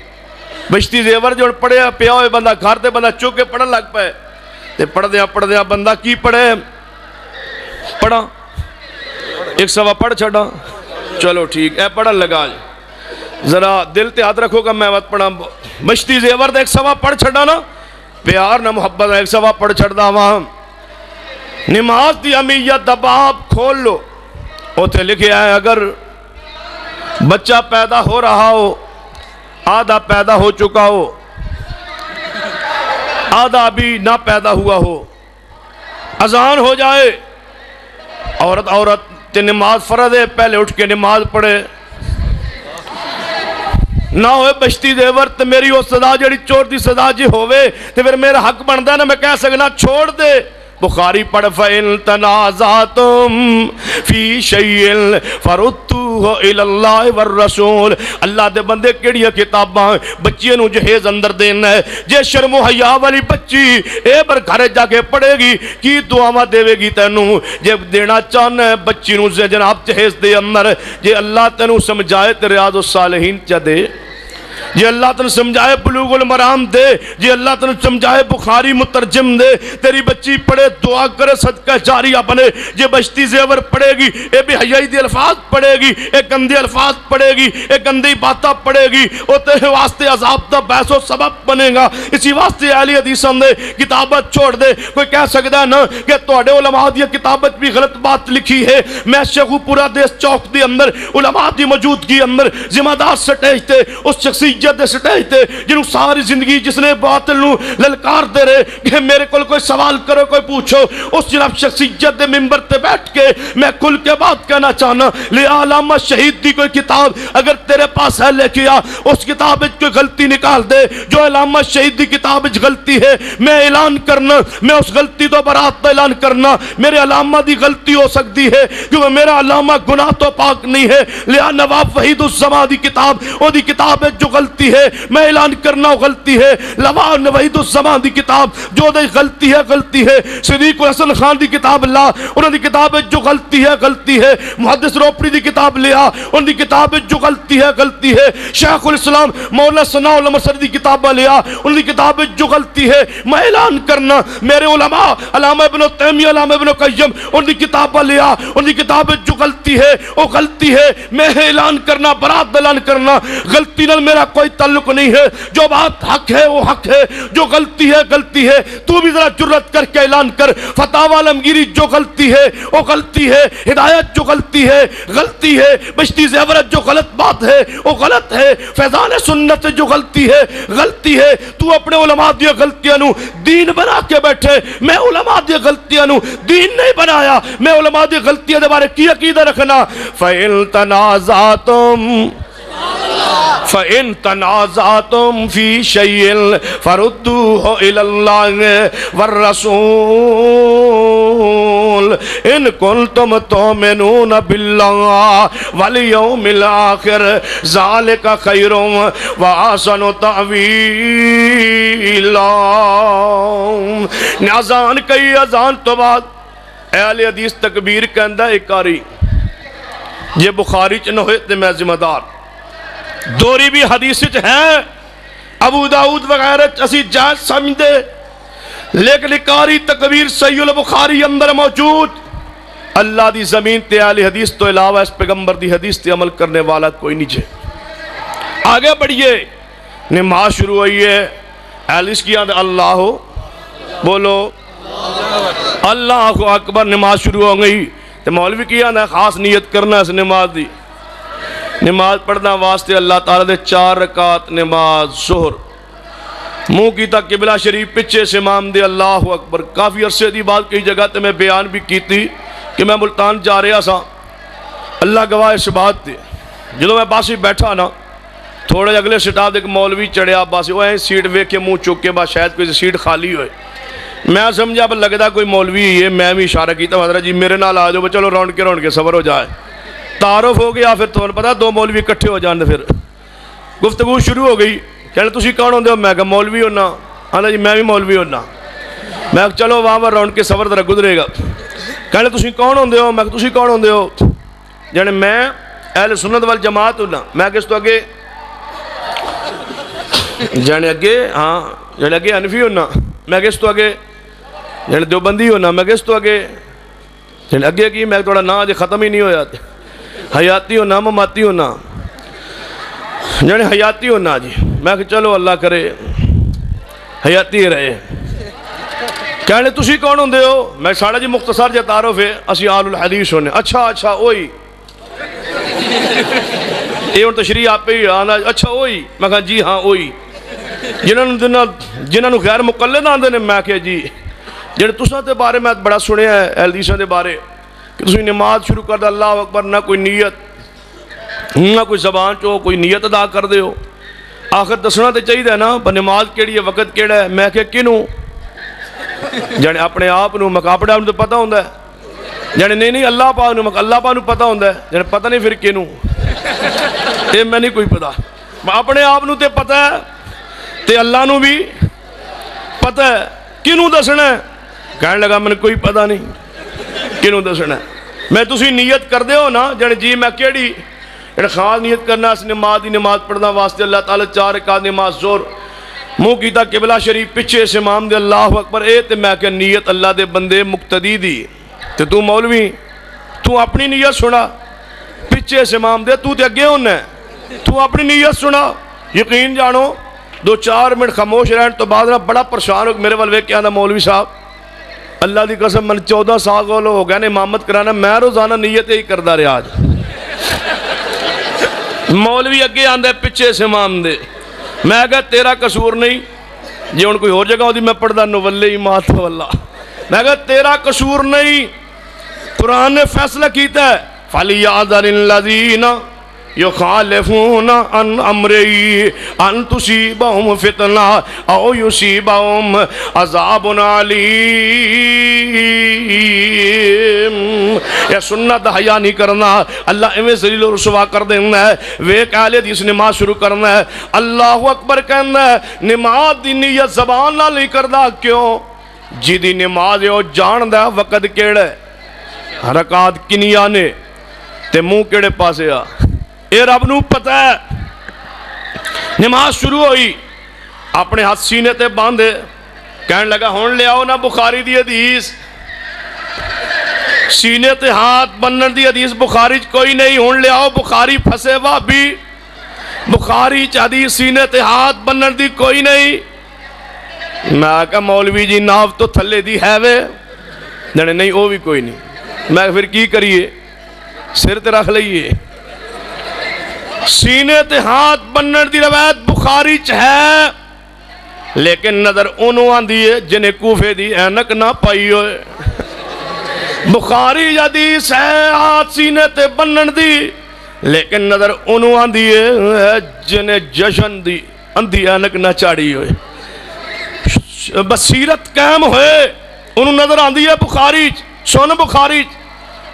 بشتی زیور جو پڑھے پیا ہوئے بندہ گھر دے بندہ چوکے پڑھن لگ پائے تے پڑھ دیا بندہ کی پڑھے پڑھا ایک سوا پڑھ چھڑا چلو ٹھیک ہے پڑھن لگا ذرا دل تے ہاتھ رکھو گا میں وقت پڑھا بشتی زیور دے ایک سوا پڑھ چھڑا نا پیار نہ محبت ایک سوا پڑھ چھڑا وہاں نماز دی اہمیت دباب کھول لو اوتے لکھے آئے اگر بچہ پیدا ہو رہا ہو آدھا پیدا ہو چکا ہو آدھا بھی نہ پیدا ہوا ہو اذان ہو جائے عورت نماز فرض ہے پہلے اٹھ کے نماز پڑھے نہ ہوئے بشتی زیور تے میری وہ صدا جڑی چور دی صدا جی ہوئے تے پھر میرا حق بنتا ہے نا میں کہہ سکنا چھوڑ دے بخاری پڑھ فَإِن تَنَازَعْتُمْ فِي شَيْءٍ فَرُدُّوهُ إِلَى اللَّهِ وَالرَّسُولِ اللہ دے بندے کیڑیاں کتاباں بچیاں نو جہیز اندر دینا ہے جے شرم و حیا والی بچی اے پر گھر جا کے پڑھے گی کی دعاواں دے گی تینوں جے دینا چاہنا ہے بچی نو جناب جہیز دے اندر جے اللہ تینوں سمجھائے تے ریاض الصالحین چا دے جی اللہ تن سمجھائے بلوغ المرام دے جی اللہ تن سمجھائے بخاری مترجم دے تیری بچی پڑھے دعا کرے صدقہ جاریہ بنے جی بشتی زیور پڑھے گی اے بھی حیائی دی الفاظ پڑھے گی اے گندی الفاظ پڑھے گی اے گندی باتہ پڑھے گی او تیرے واسطے عذاب دا بحث و سبب بنے گا اسی واسطے اہلی حدیثاں دے کتابت چھوڑ دے کوئی کہہ سکتا ہے نا کہ توڑے علماء دی کتابت بھی غلط بات لکھی ہے میں شیخو پورا دیس چوک دی اندر علماء دی موجودگی اندر ذمہ دار سٹیج تے اس شخصیت دے سٹیج تے جنہوں ساری زندگی جس نے باطل نو للکار دے رہے کہ میرے کل کوئی سوال کرو کوئی پوچھو اس جناب شخصیت دے ممبر تے بیٹھ کے میں کل کے بات کہنا چاہنا لے علامہ شہید دی کوئی کتاب اگر تیرے پاس ہے لے کیا اس کتاب کوئی غلطی نکال دے جو علامہ شہید دی کتاب غلطی ہے میں اعلان کرنا میں اس غلطی تو برات اعلان کرنا میرے علامہ دی غلطی ہو سکتی ہے کیونکہ میرا علامہ گناہ تو پاک نہیں ہے لہا نواب وحید الزمان دی کتاب وہ دی کتاب ہے جو غلطی ہے میں اعلان کرنا غلطی ہے لوان وحید الزمان دی کتاب جو دے غلطی ہے صدیق حسن خان دی کتاب لا انہوں دی کتاب جو غلطی ہے محدث روپڑی دی کتاب لیا ان دی کتاب جو غلطی ہے شیخ الاسلام مولانا ثناء اللہ مرسلی دی کتاب لیا ان دی کتاب جو غلطی ہے میں اعلان کرنا میرے علماء علامہ ابن تیمیہ علامہ ابن قیم ان دی کتاب لیا ان دی کتاب جو غلطی ہے وہ غلطی ہے میں اعلان کرنا برات اعلان کرنا غلطی نال میرا کوئی تعلق نہیں ہے جو بات حق ہے وہ حق ہے جو غلطی ہے تو بھی ذرا جرت کر کے اعلان کر فتاوی علمگیری جو غلطی ہے وہ غلطی ہے ہدایت جو غلطی ہے بشتی زیورت جو غلط بات ہے وہ غلط ہے فیضان سنت جو غلطی ہے تو اپنے علماء دی غلطیاں نو دین بنا کے بیٹھے میں علماء دی غلطیاں نو دین نہیں بنایا میں علماء دی غلطیاں دے بارے کی عقیدہ رکھنا فَإِن تَنَازَعْتُمْ فِي شَيْءٍ فَرُدُّوهُ إِلَى اللَّهِ وَالرَّسُولِ إِن كُنتُمْ تُؤْمِنُونَ بِاللَّهِ وَالْيَوْمِ الْآخِرِ ذَلِكَ خَيْرٌ وَأَحْسَنُ تَأْوِيلًا اذان کئی اذان تو بعد اہل حدیث تکبیر کہندہ ایک کاری یہ بخاری چ نہ ہوئے تے میں ذمہ دار دوری بھی حدیث ہے ابو داؤد وغیرہ اسی جائز سمجھ دے لیکن کاری تکبیر صحیح البخاری اندر موجود اللہ دی زمین تے اہل حدیث تو علاوہ اس پیغمبر دی حدیث تے عمل کرنے والا کوئی نہیں ہے آگے بڑھئے نماز شروع ہوئی ہے اہل حدیث کی آدھے اللہ بولو اللہ اکبر. نماز شروع ہو گئی تو مولوی کیا نا خاص نیت کرنا اس نماز دی. نماز پڑھنا واسطے اللہ تعالیٰ دے 4 رکعت نماز ظہر. منہ کیتا قبلہ شریف پچھے سے امام دے اللہ اکبر. کافی عرصے دی بات کئی جگہ تے میں بیان بھی کی تھی کہ میں ملتان جا رہا سا. اللہ گواہ اس بات تے جدو میں باسی بیٹھا نا تھوڑے اگلے سٹاپ ایک مولوی چڑھیا باسی وہ سیٹ ویک کے منہ چک کے بعد شاید کوئی سیٹ خالی ہوئے. میں سمجھا پر لگتا کوئی مولوی ہے. میں بھی اشارہ کیتا حضرت جی میرے نال آ جاؤ چلو راؤنڈ کے سفر ہو جائے. تعارف ہو گیا. پھر تمہیں پتا 2 مولوی اکٹھے ہو جانے. پھر گفتگو شروع ہو گئی. کہنے تسی کون ہوندے ہو؟ میں کہا مولوی ہونا. آندا جی میں بھی مولوی ہونا. میں کہا چلو وہاں پر راؤنڈ کے سفر ذرا گزرے گا. کہنے تسی کون ہوندے ہو؟ میں کہا تسی کون ہوندے ہو؟ جانے میں اہل سنت والجماعت ہونا. میں کس تو اگے جانے اگے ہاں جانے اگے حنفی ہونا. میں کس تو اگے جانے دیوبندی ہونا. میں کس تو اگے جانے اگے کی میں تھوڑا نا جی ختم ہی نہیں ہو جاتے. حیاتی ہونا مماتی ہونا جانے حیاتی ہونا جی. میں کہ چلو اللہ کرے حیاتی رہے. کہنے تسی کون ہوندے ہو؟ میں ساڑھا جی مختصر جا تعارف ہے اسی آل الحدیث ہونے. اچھا اوئی یہ ان تشریح آپ پہ ہی آنا. اچھا اوئی. میں کہا جی ہاں اوئی جنہوں غیر مقلد آندے نے. میں کہ جی جنہوں تساں دے بارے میں بڑا سنے ہیں حدیثاں دے بارے کہ تسی نماز شروع کر دے اللہ اکبر نہ کوئی نیت نہ کوئی زبان چو کوئی نیت ادا کر دے ہو. آخر دسنا تے چاہیے نا پر نماز کیڑی ہے وقت کیڑا ہے. میں کہ کنوں جانے اپنے آپ نو مکا اپنے آپ نو تو پتہ ہوندہ ہے. جانے نہیں اللہ پاک نو مکا اللہ پاک نو پتہ ہوندہ ہے. جانے پتہ نہیں پھر کنوں اے میں نہیں کوئی پتہ. اپنے آپ نو تے پتہ ہے تے اللہ نو بھی پتہ ہے. کنوں دسنا ہے؟ کہنے لگا میں نے کوئی پتہ نہیں کنوں دسنا ہے. میں تسی نیت کر دے ہو نا جانے جی میں کیڑی خاص نیت کرنا اس نماز دی نماز پڑھنا واسطے اللہ تعالیٰ 4 رکعت نماز ظہر. منہ کیتا قبلہ شریف پچھے سے امام دے اللہ اکبر. اے تے میں کہ نیت اللہ دے بندے مقتدی دی تے تو مولوی تو اپنی نیت سنا. پچھے سے امام دے تو تے اگے ہونا ہے. تو اپنی نیت سنا. یقین جانو 2-4 منٹ خاموش رہن تو بعد نہ بڑا پریشان ہو میرے والے کیا مولوی صاحب اللہ دی قسم من 14 سال ہو گئے نے امامت کرانا. میں روزانہ نیت ہی کردا رہا. آج مولوی اگے آندہ ہے پچھے سے امام دے. میں کہا تیرا قصور نہیں جی ان کوئی اور جگہ ہوتی میں پڑھدا نولی مات واللہ. میں کہا تیرا قصور نہیں. قرآن نے فیصلہ کیتا ہے فَلْيَعْذَرِ الَّذِينَ يُخَالِفُونَ عَنْ أَمْرِهِ أَنْ تُصِيبَهُمْ فِتْنَةٌ أَوْ يُصِيبَهُمْ عَذَابٌ عَلِيمٌ. یہ سنت حیا نہیں کرنا. اللہ ایویں ذلیل و رسوا کر دینا ہے. ویک اہل حدیث نماز شروع کرنا ہے اللہ اکبر کہنا ہے. نماز دی نیت زبان نال نہیں کردا. کیوں؟ جی دی نماز ہے وہ جاندا وقت کیڑا ہے رکعت کنیاں نے تے منہ کیڑے پاسے آ. اے رب نو پتہ ہے. نماز شروع ہوئی اپنے ہاتھ سینے تے باندھے. کہنے لگا ہون لے آؤ نا بخاری دی حدیث. سینے تے ہاتھ بنن دی حدیث بخاری کوئی نہیں. ہون لے آؤ بخاری پھسے وابی. بخاری حدیث سینے تے ہاتھ بنن دی کوئی نہیں. میں کہا مولوی جی ناو تو تھلے دی ہے وے. جانے نہیں وہ بھی کوئی نہیں. میں پھر کی کریے سر تے رکھ لئیے. سینے تے ہاتھ بنن دی روایت بخاری چ ہے لیکن نظر انہوں آندھی ہے جنہیں کوفے دی اینک نہ پائی ہوئے. بخاری حدیث ہے ہاتھ سینے تے بنن دی لیکن نظر انہوں آندھی ہے جنہیں جشن دی اندھی اینک نہ چاڑی ہوئے. بصیرت قائم ہوئے انہوں نظر آندھی ہے بخاری. سن بخاری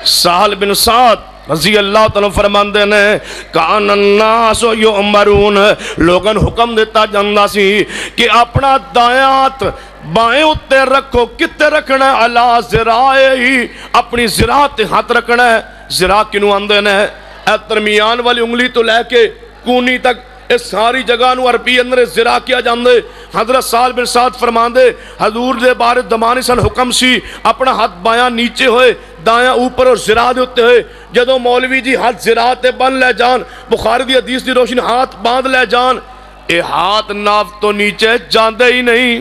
سہل بن سعد رضی اللہ تعالیٰ فرماندے نے کان الناس یؤمرون لوگن حکم دیتا جاندہ سی کہ اپنا دایات بائیں اتے رکھو. کتے رکھنا ہے علا زرائی اپنی زراعت ہاتھ رکھنا ہے. زراع کنو آندے نے اے درمیان والی انگلی تو لے کے کونی تک اس ساری جگہ نو عربی اندر زراع کیا جاندے. حضرت سہل بن سعد فرماندے حضور دے بارے دمانی سن حکم سی اپنا ہاتھ بایاں نیچے ہوئے دایاں اوپر اور زراع دے ہوتے ہوئے. جدو مولوی جی ہاتھ زراع تے بن لے جان بخاری دی حدیث دی روشنی ہاتھ باندھ لے جان. اے ہاتھ ناف تو نیچے جاندے ہی نہیں.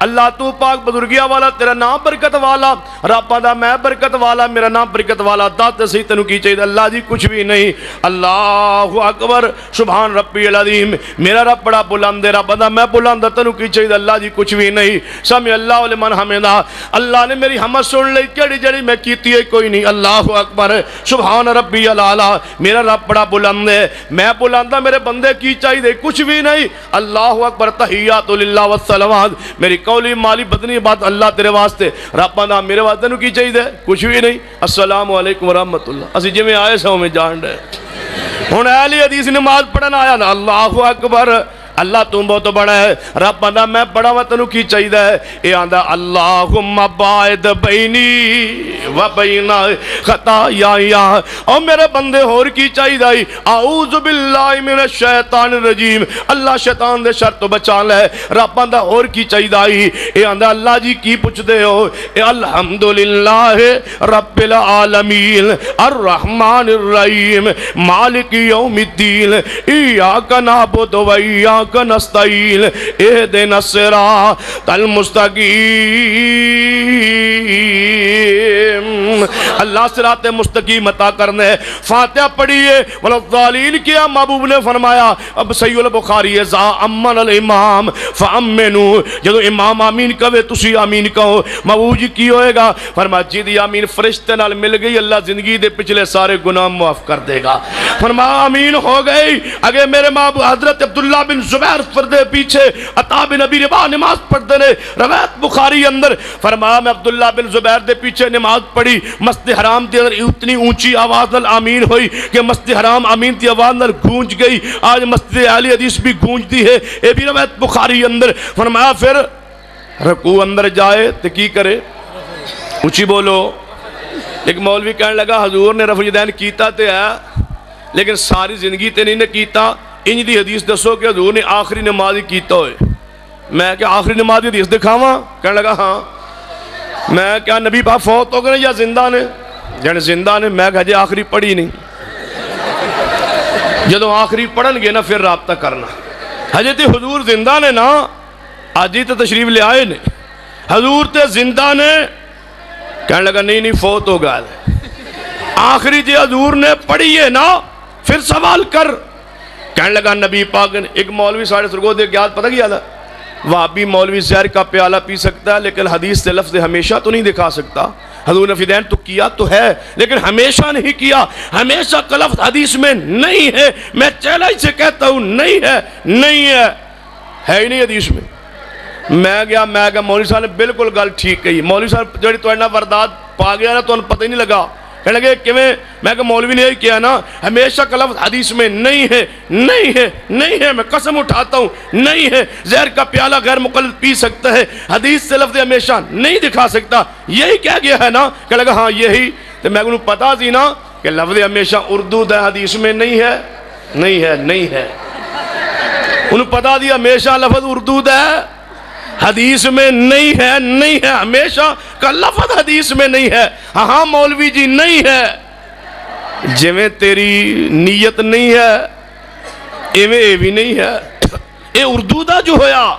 اللہ تو پاک بزرگیاں والا، تیرا نام برکت والا، رب دا میں برکت والا، میرا نام برکت والا، دات سے تینوں کی چاہیے اللہ جی کچھ بھی نہیں۔ اللہ اکبر، سبحان ربی العظیم، میرا رب بڑا بلند ہے، رب دا میں بلند، تینوں کی چاہیے اللہ جی کچھ بھی نہیں۔ سمع اللہ لمن حمدہ، اللہ نے میری حمد سن لی، کیڑی جڑی میں کیتی ہے کوئی نہیں۔ اللہ اکبر، سبحان ربی العالی، میرا رب بڑا بلند ہے، میں بلند ہوں، میرے بندے کی چاہیے کچھ بھی نہیں۔ اللہ اکبر، تحیات للہ والصلوات، میری قولی مالی بدنی بات اللہ تیرے واسطے، رب دا میرے واسطے نو کی چاہیے کچھ بھی نہیں۔ السلام علیکم ورحمۃ اللہ۔ اسی جی میں آئے سو میں جان رہے ہوں اہل حدیث نماز پڑھنا آیا نا، اللہ اکبر، اللہ تم بہت بڑا ہے، رب آندا میں بڑا ہوں، تینوں کی چاہیے اے آندا اللہم باعد بینی و بین خطایا، او میرے بندے ہور کی چاہیے، اعوذ باللہ من الشیطان الرجیم، اللہ شیطان دے شر تو بچا لے، رب آندا ہور کی چاہیے، اے آندا اللہ جی کی پوچھ دے ہو، اے الحمدللہ رب العالمین الرحمن الرحیم مالک یوم الدین ایاک نعبد و ایاک نستعین اہدنا الصراط المستقیم، اللہ صراط مستقیم عطا کرنے۔ فاتحہ پڑھیے والضالین کیا، محبوب نے فرمایا، اب صحیح البخاری ہے، ذا امن الامام فامنو، جدو امام آمین کہے تسی آمین کہو، محبوب جی کی ہوئے گا، فرمایا جی دی آمین فرشتے نال مل گئی، اللہ زندگی دے پچھلے سارے گناہ معاف کر دے گا۔ فرمایا آمین ہو گئی، اگر میرے محبوب حضرت عبداللہ بن زبیر پردے پیچھے عطا بن ابی رباح نماز پڑھتے نے، روایت بخاری اندر، فرمایا میں عبداللہ بن زبیر دے پیچھے نماز پڑھی، مسجد حرام دے اندر اتنی اونچی آواز نال آمین ہوئی کہ مسجد حرام آمین دی آواز نال گونج گئی، آج مسجد اہل حدیث بھی گونجتی ہے، یہ بھی روایت بخاری اندر۔ فرمایا پھر رکوع اندر جائے تو کی کرے، اونچی بولو۔ ایک مولوی کہنے لگا حضور نے رفع الیدین کیتا تے ہے لیکن ساری زندگی تے نہیں نے کیتا، انج دی حدیث دسو کہ حضور نے آخری نماز ہی کیتا ہوئے۔ میں کیا آخری نماز حدیث دکھاواں؟ کہنے لگا ہاں۔ میں کیا نبی پاک فوت ہو گئے یا زندہ نے؟ جانے زندہ نے۔ میں کہا جی آخری پڑھی نہیں، جدو آخری پڑھن گے نا پھر رابطہ کرنا۔ حضرت حضور زندہ نے نا، آج ہی تو تشریف لے آئے نے، حضور تے زندہ نے۔ کہنے لگا نہیں نہیں فوت ہو گیا، آخری جی حضور نے پڑھی ہے نا پھر سوال کر۔ کہنے لگا نبی پاک نے، ایک مولوی ساڑھے سرگو دے گیاد پتہ کیا تھا، وہابی مولوی زہر کا پیالہ پی سکتا ہے لیکن حدیث سے لفظ ہمیشہ تو نہیں دکھا سکتا۔ حضور نے فدین تو کیا تو ہے لیکن ہمیشہ نہیں کیا، ہمیشہ کا لفظ حدیث میں نہیں ہے، میں چیلنج سے کہتا ہوں نہیں ہے، نہیں ہے، ہے ہی نہیں حدیث میں۔ میں گیا مولوی صاحب نے بالکل گل ٹھیک کہی، مولوی صاحب جڑی تو ورداد پا گیا نا تو انہیں پتہ ہی نہیں لگا۔ کہنے لگے کہ میں کہ مولوی نے یہ کیا نا، ہمیشہ کا لفظ حدیث میں نہیں ہے، نہیں ہے، نہیں ہے، میں قسم اٹھاتا ہوں نہیں ہے۔ زہر کا پیالہ غیر مقلد پی سکتا ہے، حدیث سے لفظ ہمیشہ نہیں دکھا سکتا، یہی کہہ گیا ہے نا؟ کہنے لگا ہاں یہی۔ تو میں انہوں پتا تھی نا کہ لفظ ہمیشہ اردو ہے، حدیث میں نہیں ہے، نہیں ہے، نہیں ہے۔ انہوں پتا دی ہمیشہ لفظ اردو ہے، حدیث میں نہیں ہے، نہیں ہے، ہمیشہ کا لفظ حدیث میں نہیں ہے۔ ہاں مولوی جی نہیں ہے، جویں تیری نیت نہیں ہے ایویں اے بھی نہیں ہے۔ اے اردو دا جو ہویا،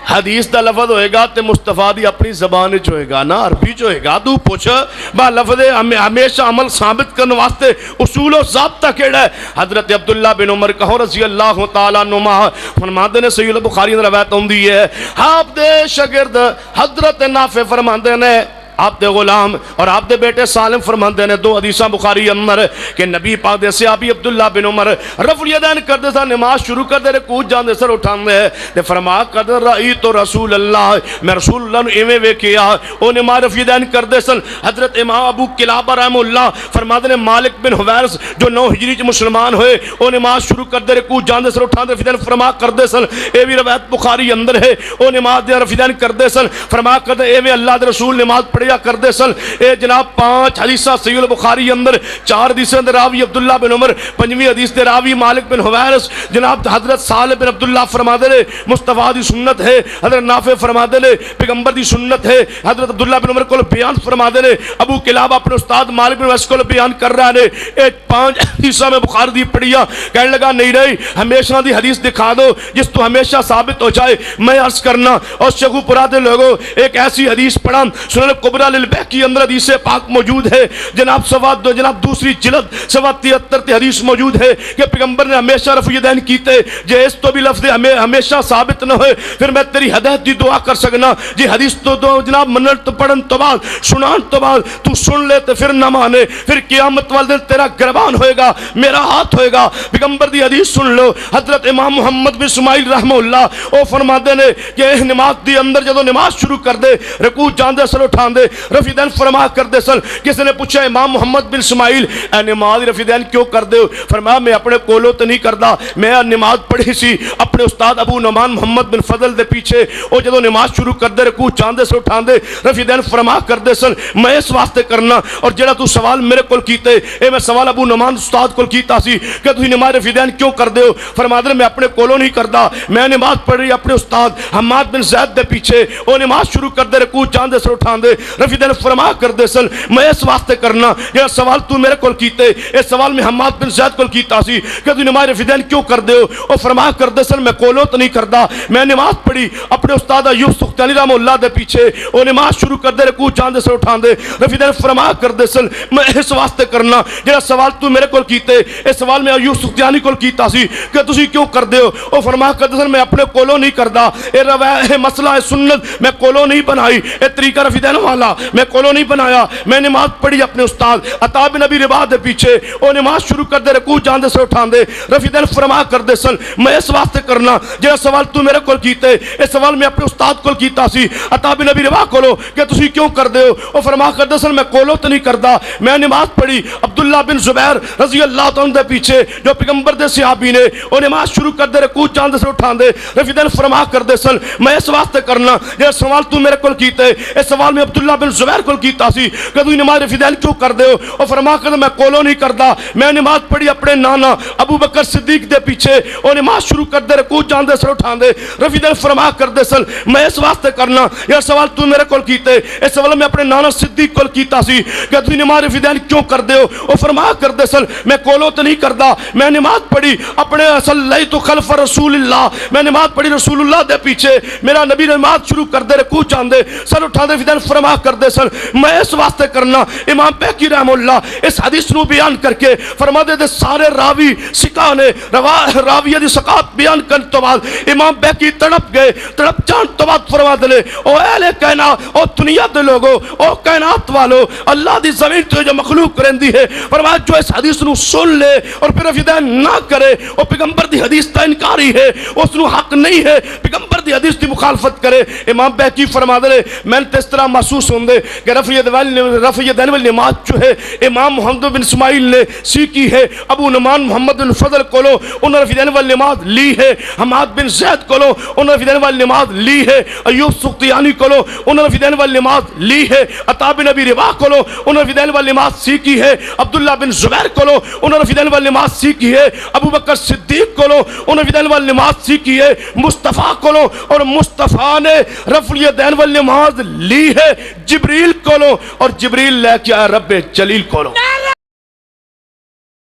حدیث دا لفظ ہوئے گا تے مصطفیٰ دی اپنی زبان جو ہوئے گا نا، عربی جو ہوئے گا، تو پوچھ با لفظ ہمیشہ عمل ثابت کرنے واسطے اصول و ضابطہ کیڑا ہے؟ حضرت عبداللہ بن عمر کہو رضی اللہ تعالیٰ عنہما فرماندے نے، صحیح البخاری نے روایت ہوندی ہے، آپ دے شاگرد حضرت نافع فرماندے نے، آپ دے غلام اور آپ دے بیٹے سالم فرماندے نے، دو حدیثاں بخاری اندر کہ نبی پاک دے صحابی عبداللہ بن عمر رفع الیدین کردے سا، نماز شروع کردے رکوع جاندے سر اٹھاندے تے فرمایا کردے رأیت رسول اللہ، میں رسول اللہ نے ایویں ویکھیا، او نماز رفع الیدین کردے سن۔ حضرت امام ابو قلابہ رحمہ اللہ فرماندے نے مالک بن حویرث جو 9 ہجری چ مسلمان ہوئے، او نماز شروع کردے رکوع جاندے سر اٹھاندے رفع الیدین فرما کردے سن، اے بھی روایت بخاری اندر ہے، او نماز دے رفع الیدین کردے سن، فرما کردے ایویں اللہ دے رسول نماز پڑھی پڑھیا کردے سن اے جناب 5 حدیثاں صحیح البخاری اندر 4 حدیثاں دے راوی عبداللہ بن عمر 5ویں حدیث دے راوی مالک بن حویرث جناب حضرت سالم بن عبداللہ فرماتے نے مصطفیٰ دی سنت ہے حضرت نافع فرماتے نے پیغمبر دی سنت ہے حضرت عبداللہ بن عمر کو بیان فرماتے نے ابو کلابہ اپنے استاد مالک بن حویرث کو بیان کر رہا نے اے 5 حدیثاں میں بخاری دی پڑھیا کہنے لگا نہیں ہمیشہ دی حدیث دکھا دو جس تو ہمیشہ ثابت ہو جائے میں عرض کرنا اور شیخو پورا دے لوگوں ایک ایسی حدیث پڑھا سنن کبریٰ للبیہقی اندر حدیث پاک موجود ہے جناب دوسری جلد 73 حدیث موجود ہے کہ پیغمبر نے ہمیشہ رفع یدین کیتے جے اس تو بھی لفظ ہمیشہ ثابت نہ ہوئے پھر میں تیری ہدایت دی دعا کر سکنا جی حدیث تو جناب منن تو پڑھن تو بعد سنان تو بعد تو سن لے تو پھر نہ مانے پھر قیامت والے دن تیرا گربان ہوئے گا میرا ہاتھ ہوئے گا پیغمبر دی حدیث سن لو حضرت امام محمد بن اسماعیل رحمہ اللہ او فرما دے نے کہ نماز دی اندر جدو نماز شروع کر دے رکوع جان دے سر اٹھان دے رفع دین فرما کر دے سن کسی نے پوچھا امام محمد بن اسماعیل اے نماز رفع دین کیوں کر دے فرمایا میں اپنے کولوں تو نہیں کردا میں نماز پڑھی سی اپنے استاد ابو نعمان محمد بن فضل دے پیچھے او جدو نماز شروع کر دے رکوع جان دے سر اٹھان دے رفع دین فرما کر دے سن میں اس واسطے کرنا اور جڑا تو سوال میرے کول کیتے اے میں سوال ابو نعمان استاد کول کیتا سی کہ تسی نماز رفع دین کیوں کر دے ہو فرما دے میں اپنے کولوں نہیں کردا میں نماز پڑھ رہی اپنے استاد حماد بن زید دے پیچھے او نماز شروع کر دے رکوع جان دے سر اٹھان دے رفع دین فرما کر دے سن میں اس واسطے کرنا یہ سوال تو میرے کول کیتے اس سوال میں حماد بن زید کول کیتا سی کہ تو نماز رفع دین کیوں کر دے ہو او فرما کر دے سن میں کولوں تو نہیں کردا میں نماز پڑھی اپنے استاد ایوب سختیانی رحمہ اللہ دے پیچھے او نماز شروع کر دے رکوع جان دے سر اٹھان دے رفع دین فرما کر دے سن میں اس واسطے کرنا یہ سوال تو میرے کول کیتے اس سوال میں ایوب سختیانی کول کیتا سی کہ تسی کیوں کر دے ہو او فرما کر دے سن میں اپنے کولوں نہیں کردا اے مسئلہ ہے سنت میں کولوں نہیں بنائی اے طریقہ رفع دین والا میں کولوں نہیں بنایا میں نماز پڑھی اپنے استاد عطا بن ابی رباح دے پیچھے او نماز شروع کر دے رکوع جان دے سر اٹھان دے رفع دین فرما کر دے سن میں اس واسطے کرنا جڑا سوال تو میرے کول کیتے اس سوال میں اپنے استاد کول کیتا سی عطا بن ابی رباح کولو کہ تسی کیوں کر دے ہو او فرما کر دے سن میں کولوں تو نہیں کردا میں نماز پڑھی عبداللہ بن زبیر رضی اللہ تعالیٰ دے پیچھے جو پیغمبر دے صحابی نے او نماز شروع کر دے رکوع جان دے سر اٹھان دے رفع دین فرما کر دے سن میں اس واسطے کرنا یہ سوال تو میرے کول کیتے اس سوال میں عبداللہ بن زبیر کول کیتا سی کہ تو نماز رفع دین کیوں کر دے ہو او فرما کر میں کولوں نہیں کردا میں نماز پڑھی اپنے نانا ابو بکر صدیق دے پیچھے او نماز شروع کر دے رکوع جان دے سر اٹھان دے رفع دین فرما کر دے سن میں اس واسطے کرنا یہ سوال تو میرے کول کیتے اس سوال میں اپنے نانا صدیق کول کیتا سی کہ تو نماز رفع دین کیوں کر دے ہو او فرما کر دے سن میں کولوں تو نہیں کردا میں نماز پڑھی اپنے صلیت خلف رسول اللہ میں نماز پڑھی رسول اللہ دے پیچھے میرا نبی نماز شروع کر دے رکوع جان دے سر اٹھا دے رفع دین فرما کر دے سن میں اس واسطے کرنا امام بیہقی رحمہ اللہ اس حدیث نو بیان کر کے فرما دے سارے راوی سکا نے راویہ دی سقاط بیان کرن تو بعد امام بیہقی تڑپ گئے تڑپ جان تو بعد فرما دے او اہل کائنات او دنیا دے لوگو او کائنات والو اللہ دی زمین تو جو مخلوق رہندی ہے فرمایا جو اس حدیث نو سن لے اور پھر رفع دین نہ کرے او پیغمبر دی حدیث تا انکاری ہے اس نو حق نہیں ہے پیغمبر دی حدیث دی مخالفت کرے امام بیہقی فرما دے میں نے اس طرح محسوس ہوندے کہ رفع دین والی نماز جو ہے امام محمد بن اسماعیل نے سیکھی ہے ابو نعمان محمد بن فضل کولو انہوں نے رفع دین والی نماز لی ہے حماد بن زید کولو انہوں نے رفع دین والی نماز لی ہے ایوب سختیانی کولو انہوں نے رفع دین والی نماز لی ہے عطا بن ابی رباح کولو انہوں نے رفع دین والی نماز سیکھی ہے عبداللہ بن زبیر کولو انہوں نے رفع دین والی نماز سیکھی ہے ابو بکر صدیق کولو انہوں نے رفع دین والی نماز سیکھی ہے مصطفیٰ کولو اور مصطفیٰ نے رفع دین والی نماز لی ہے جبریل کولو اور جبریل لے کے آیا رب جلیل کولو